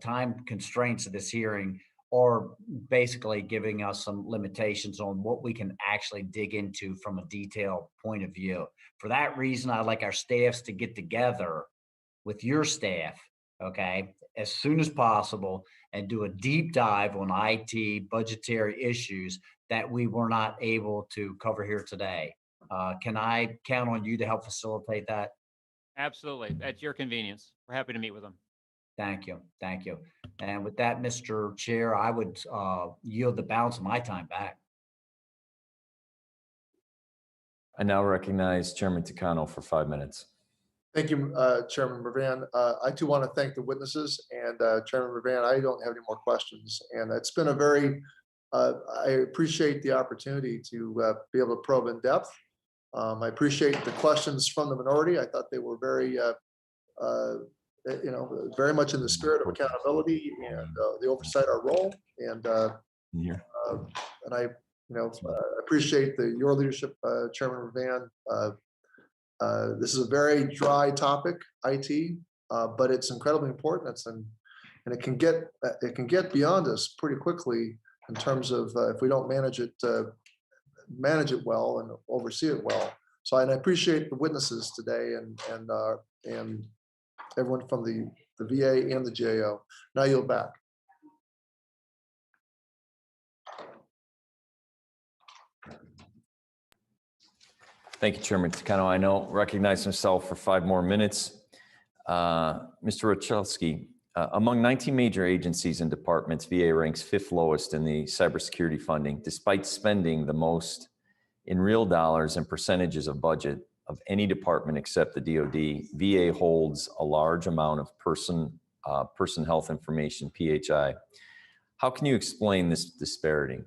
time constraints of this hearing are basically giving us some limitations on what we can actually dig into from a detailed point of view. For that reason, I'd like our staffs to get together with your staff, okay, as soon as possible and do a deep dive on IT budgetary issues that we were not able to cover here today. Can I count on you to help facilitate that? Absolutely. At your convenience. We're happy to meet with them. Thank you. Thank you. And with that, Mr. Chair, I would yield the balance of my time back. I now recognize Chairman Takano for 5 minutes. Thank you, Chairman Mervan. I too want to thank the witnesses, and Chairman Mervan, I don't have any more questions. And it's been a very, I appreciate the opportunity to be able to probe in depth. I appreciate the questions from the minority. I thought they were very, very much in the spirit of accountability and the oversight our role. And I, appreciate your leadership, Chairman Mervan. This is a very dry topic, IT, but it's incredibly important. And it can get beyond us pretty quickly in terms of if we don't manage it well and oversee it well. So I appreciate the witnesses today and everyone from the VA and the GAO. Now yield back. Thank you, Chairman Takano. I now recognize myself for 5 more minutes. Mr. Rochelski, among 19 major agencies and departments, VA ranks 5th lowest in the cybersecurity funding, despite spending the most in real dollars and percentages of budget of any department except the DoD. VA holds a large amount of person health information, PHI. How can you explain this disparity?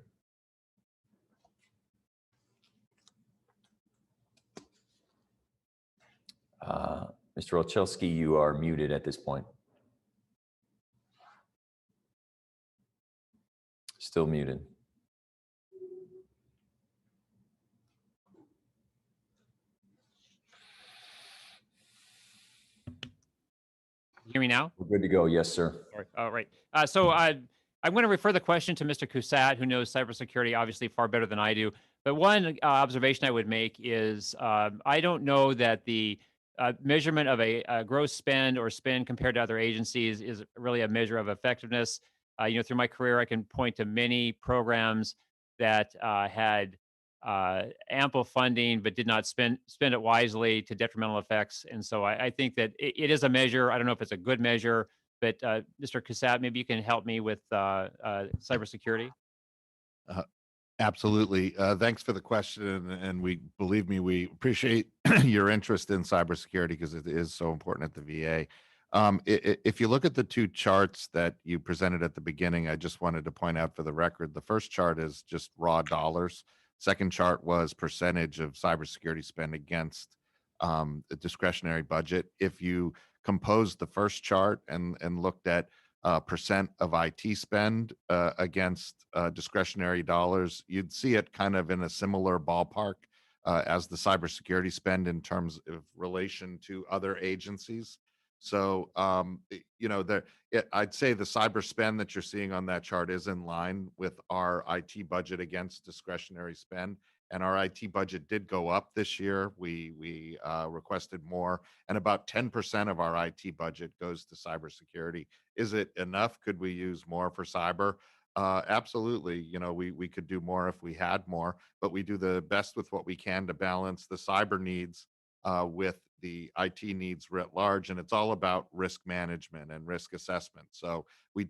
Mr. Olszewski, you are muted at this point. Still muted. Hear me now? We're good to go. Yes, sir. All right. So I'm going to refer the question to Mr. Cusat, who knows cybersecurity obviously far better than I do. But one observation I would make is I don't know that the measurement of a gross spend or spend compared to other agencies is really a measure of effectiveness. Through my career, I can point to many programs that had ample funding but did not spend it wisely to detrimental effects. And so I think that it is a measure. I don't know if it's a good measure, but Mr. Cusat, maybe you can help me with cybersecurity. Absolutely. Thanks for the question. And believe me, we appreciate your interest in cybersecurity because it is so important at the VA. If you look at the 2 charts that you presented at the beginning, I just wanted to point out for the record, the first chart is just raw dollars. Second chart was percentage of cybersecurity spend against the discretionary budget. If you composed the first chart and looked at percent of IT spend against discretionary dollars, you'd see it kind of in a similar ballpark as the cybersecurity spend in terms of relation to other agencies. So, I'd say the cyber spend that you're seeing on that chart is in line with our IT budget against discretionary spend. And our IT budget did go up this year. We requested more, and about 10% of our IT budget goes to cybersecurity. Is it enough? Could we use more for cyber? Absolutely. We could do more if we had more, but we do the best with what we can to balance the cyber needs with the IT needs writ large, and it's all about risk management and risk assessment. So we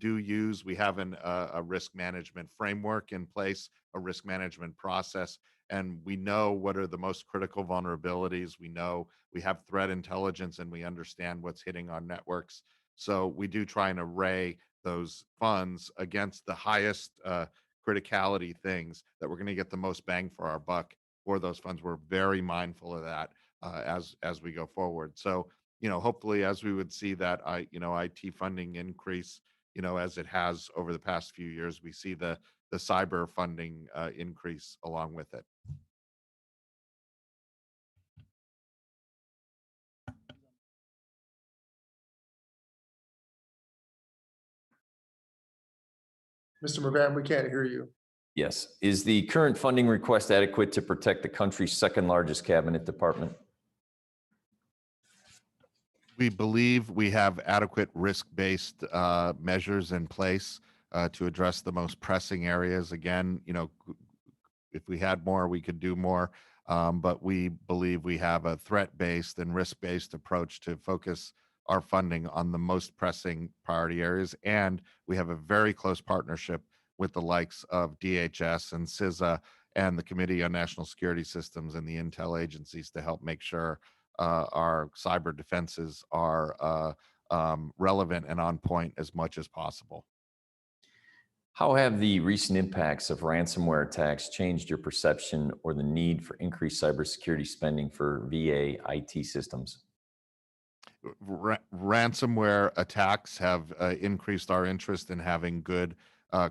have a risk management framework in place, a risk management process, and we know what are the most critical vulnerabilities. We know we have threat intelligence and we understand what's hitting our networks. So we do try and array those funds against the highest criticality things that we're going to get the most bang for our buck for those funds. We're very mindful of that as we go forward. So, hopefully as we would see that, IT funding increase, as it has over the past few years, we see the cyber funding increase along with it. Mr. Mervan, we can't hear you. Yes. Is the current funding request adequate to protect the country's 2nd largest cabinet department? We believe we have adequate risk-based measures in place to address the most pressing areas. Again, if we had more, we could do more, but we believe we have a threat-based and risk-based approach to focus our funding on the most pressing priority areas. And we have a very close partnership with the likes of DHS and CISA and the Committee on National Security Systems and the intel agencies to help make sure our cyber defenses are relevant and on point as much as possible. How have the recent impacts of ransomware attacks changed your perception or the need for increased cybersecurity spending for VA IT systems? Ransomware attacks have increased our interest in having good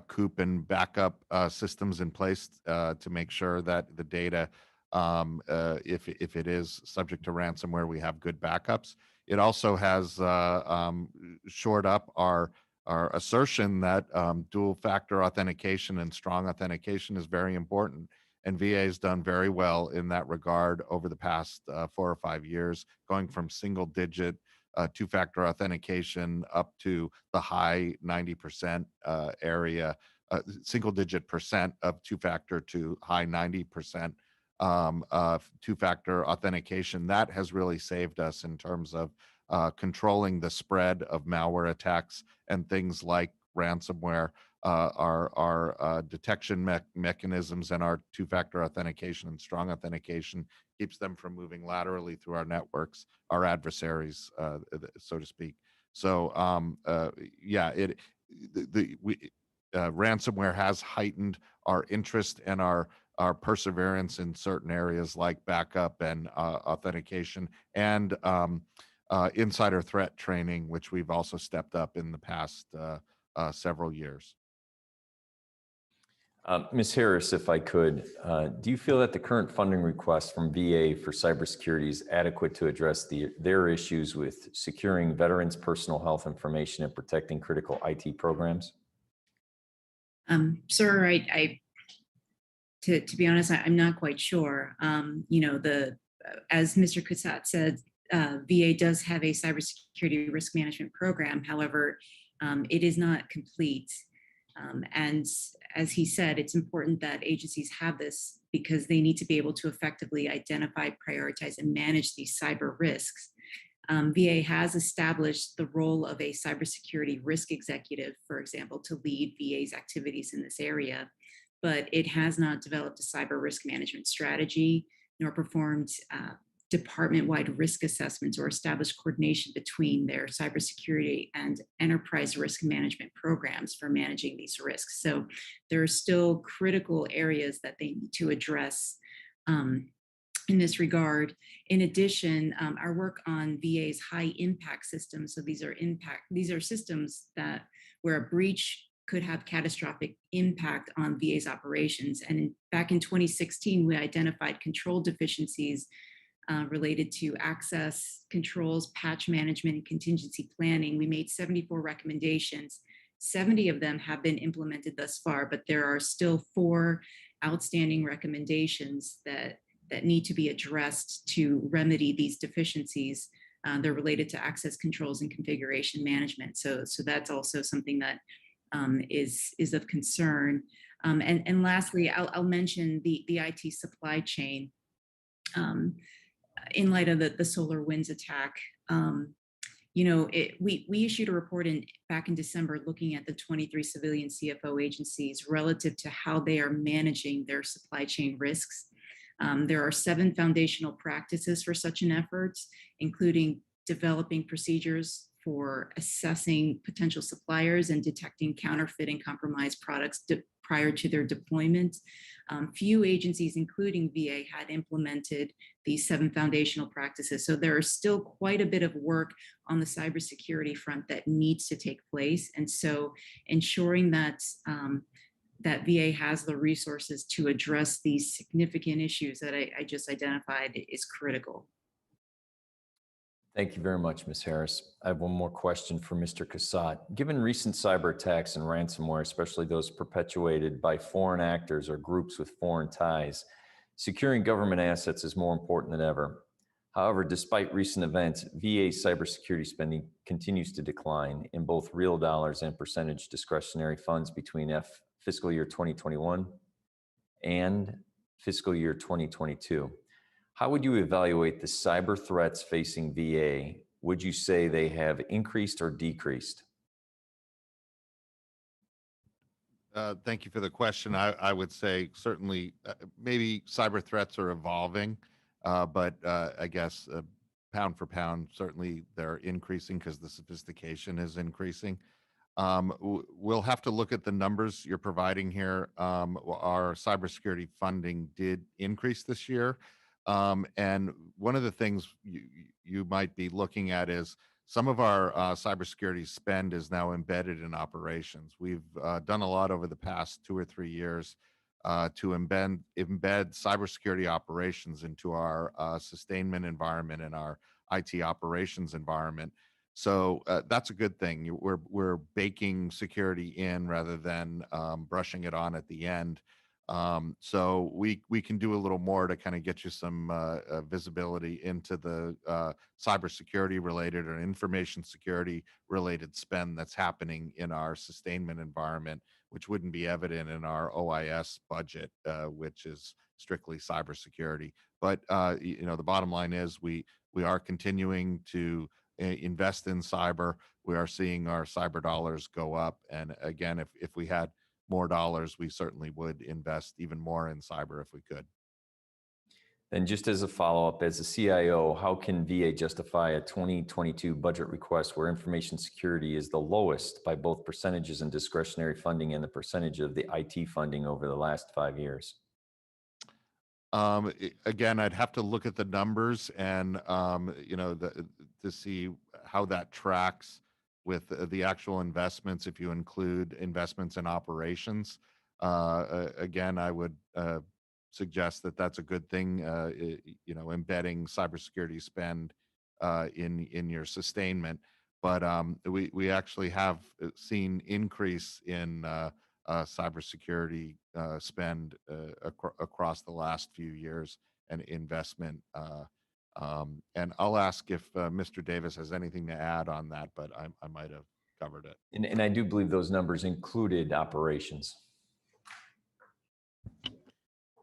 COOP and backup systems in place to make sure that the data, if it is subject to ransomware, we have good backups. It also has shored up our assertion that dual factor authentication and strong authentication is very important. And VA has done very well in that regard over the past 4 or 5 years, going from single digit two-factor authentication up to the high 90% area, single digit percent of two-factor to high 90% two-factor authentication. That has really saved us in terms of controlling the spread of malware attacks and things like ransomware. Our detection mechanisms and our two-factor authentication and strong authentication keeps them from moving laterally through our networks, our adversaries, so to speak. So ransomware has heightened our interest and our perseverance in certain areas like backup and authentication and insider threat training, which we've also stepped up in the past several years. Ms. Harris, if I could, do you feel that the current funding request from VA for cybersecurity is adequate to address their issues with securing veterans' personal health information and protecting critical IT programs? Sir, to be honest, I'm not quite sure. As Mr. Cassatt said, VA does have a cybersecurity risk management program. However, it is not complete. And as he said, it's important that agencies have this because they need to be able to effectively identify, prioritize, and manage these cyber risks. VA has established the role of a cybersecurity risk executive, for example, to lead VA's activities in this area, but it has not developed a cyber risk management strategy, nor performed department-wide risk assessments or established coordination between their cybersecurity and enterprise risk management programs for managing these risks. So there are still critical areas that they need to address in this regard. In addition, our work on VA's high impact systems. So these are systems that where a breach could have catastrophic impact on VA's operations. And back in 2016, we identified control deficiencies related to access controls, patch management, and contingency planning. We made 74 recommendations. 70 of them have been implemented thus far, but there are still 4 outstanding recommendations that need to be addressed to remedy these deficiencies. They're related to access controls and configuration management. So that's also something that is of concern. And lastly, I'll mention the IT supply chain. In light of the SolarWinds attack, we issued a report back in December looking at the 23 civilian CFO agencies relative to how they are managing their supply chain risks. There are 7 foundational practices for such an effort, including developing procedures for assessing potential suppliers and detecting counterfeit and compromised products prior to their deployment. Few agencies, including VA, had implemented these 7 foundational practices. So there is still quite a bit of work on the cybersecurity front that needs to take place. And so ensuring that that VA has the resources to address these significant issues that I just identified is critical. Thank you very much, Ms. Harris. I have one more question for Mr. Cassatt. Given recent cyber attacks and ransomware, especially those perpetuated by foreign actors or groups with foreign ties, securing government assets is more important than ever. However, despite recent events, VA cybersecurity spending continues to decline in both real dollars and percentage discretionary funds between fiscal year 2021 and fiscal year 2022. How would you evaluate the cyber threats facing VA would you say they have increased or decreased? Thank you for the question. I would say certainly maybe cyber threats are evolving, but I guess pound for pound, certainly they're increasing because the sophistication is increasing. We'll have to look at the numbers you're providing here. Our cybersecurity funding did increase this year. And one of the things you might be looking at is some of our cybersecurity spend is now embedded in operations. We've done a lot over the past 2 or 3 years to embed cybersecurity operations into our sustainment environment and our IT operations environment. So that's a good thing. We're baking security in rather than brushing it on at the end. So we can do a little more to kind of get you some visibility into the cybersecurity related or information security related spend that's happening in our sustainment environment, which wouldn't be evident in our OIS budget, which is strictly cybersecurity. But the bottom line is we are continuing to invest in cyber. We are seeing our cyber dollars go up, and again, if we had more dollars, we certainly would invest even more in cyber if we could. Then just as a follow-up, as a CIO, how can VA justify a 2022 budget request where information security is the lowest by both percentages and discretionary funding and the percentage of the IT funding over the last 5 years? Again, I'd have to look at the numbers and to see how that tracks with the actual investments, if you include investments in operations. Again, I would suggest that that's a good thing, embedding cybersecurity spend in your sustainment. But we actually have seen increase in cybersecurity spend across the last few years and investment. And I'll ask if Mr. Davis has anything to add on that, but I might have covered it. And I do believe those numbers included operations.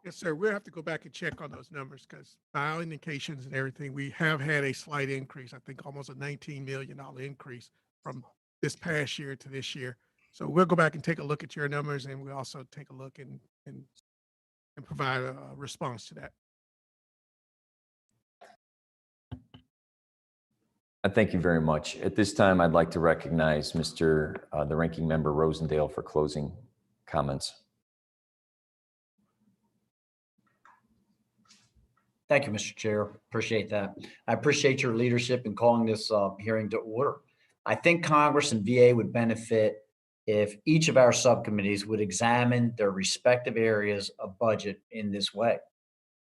Yes, sir. We'll have to go back and check on those numbers because by our indications and everything, we have had a slight increase. I think almost a $19 million increase from this past year to this year. So we'll go back and take a look at your numbers, and we'll also take a look and provide a response to that. Thank you very much. At this time, I'd like to recognize the Ranking Member Rosendale for closing comments. Thank you, Mr. Chair. Appreciate that. I appreciate your leadership in calling this hearing to order. I think Congress and VA would benefit if each of our subcommittees would examine their respective areas of budget in this way.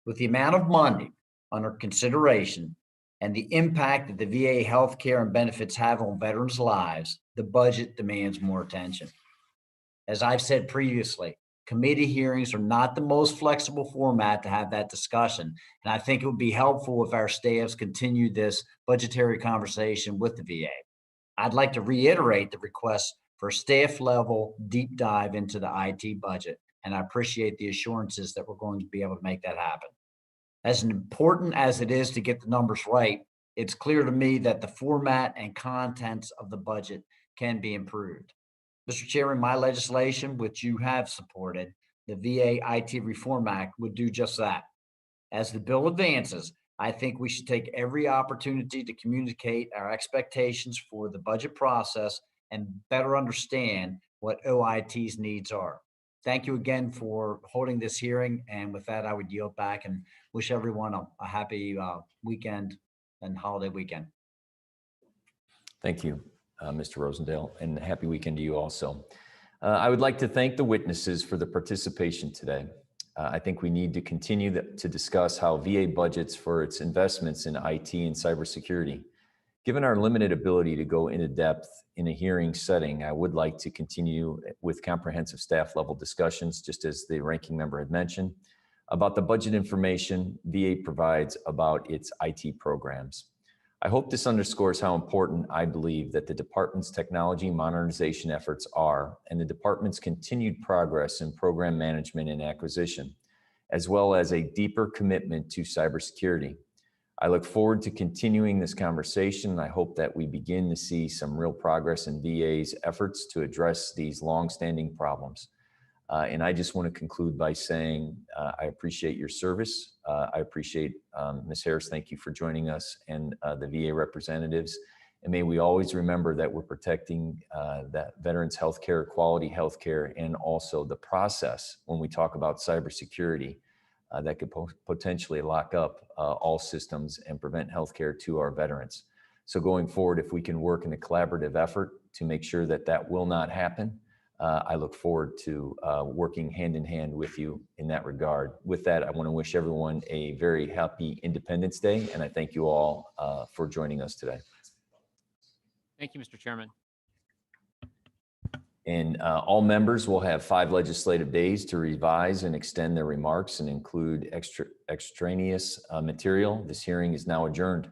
With the amount of money under consideration and the impact that the VA healthcare and benefits have on veterans' lives, the budget demands more attention. As I've said previously, committee hearings are not the most flexible format to have that discussion, and I think it would be helpful if our staffs continued this budgetary conversation with the VA. I'd like to reiterate the request for a staff-level deep dive into the IT budget, and I appreciate the assurances that we're going to be able to make that happen. As important as it is to get the numbers right, it's clear to me that the format and contents of the budget can be improved. Mr. Chairman, my legislation, which you have supported, the VA IT Reform Act, would do just that. As the bill advances, I think we should take every opportunity to communicate our expectations for the budget process and better understand what OIT's needs are. Thank you again for holding this hearing. And with that, I would yield back and wish everyone a happy weekend and holiday weekend. Thank you, Mr. Rosendale, and happy weekend to you also. I would like to thank the witnesses for the participation today. I think we need to continue to discuss how VA budgets for its investments in IT and cybersecurity. Given our limited ability to go into depth in a hearing setting, I would like to continue with comprehensive staff level discussions, just as the ranking member had mentioned, about the budget information VA provides about its IT programs. I hope this underscores how important I believe that the department's technology modernization efforts are, and the department's continued progress in program management and acquisition, as well as a deeper commitment to cybersecurity. I look forward to continuing this conversation. I hope that we begin to see some real progress in VA's efforts to address these longstanding problems. And I just want to conclude by saying I appreciate your service. I appreciate Ms. Harris. Thank you for joining us, and the VA representatives. And may we always remember that we're protecting that veterans' healthcare, quality healthcare, and also the process when we talk about cybersecurity that could potentially lock up all systems and prevent healthcare to our veterans. So going forward, if we can work in a collaborative effort to make sure that that will not happen, I look forward to working hand in hand with you in that regard. With that, I want to wish everyone a very happy Independence Day, and I thank you all for joining us today. Thank you, Mr. Chairman. And all members will have 5 legislative days to revise and extend their remarks and include extraneous material. This hearing is now adjourned.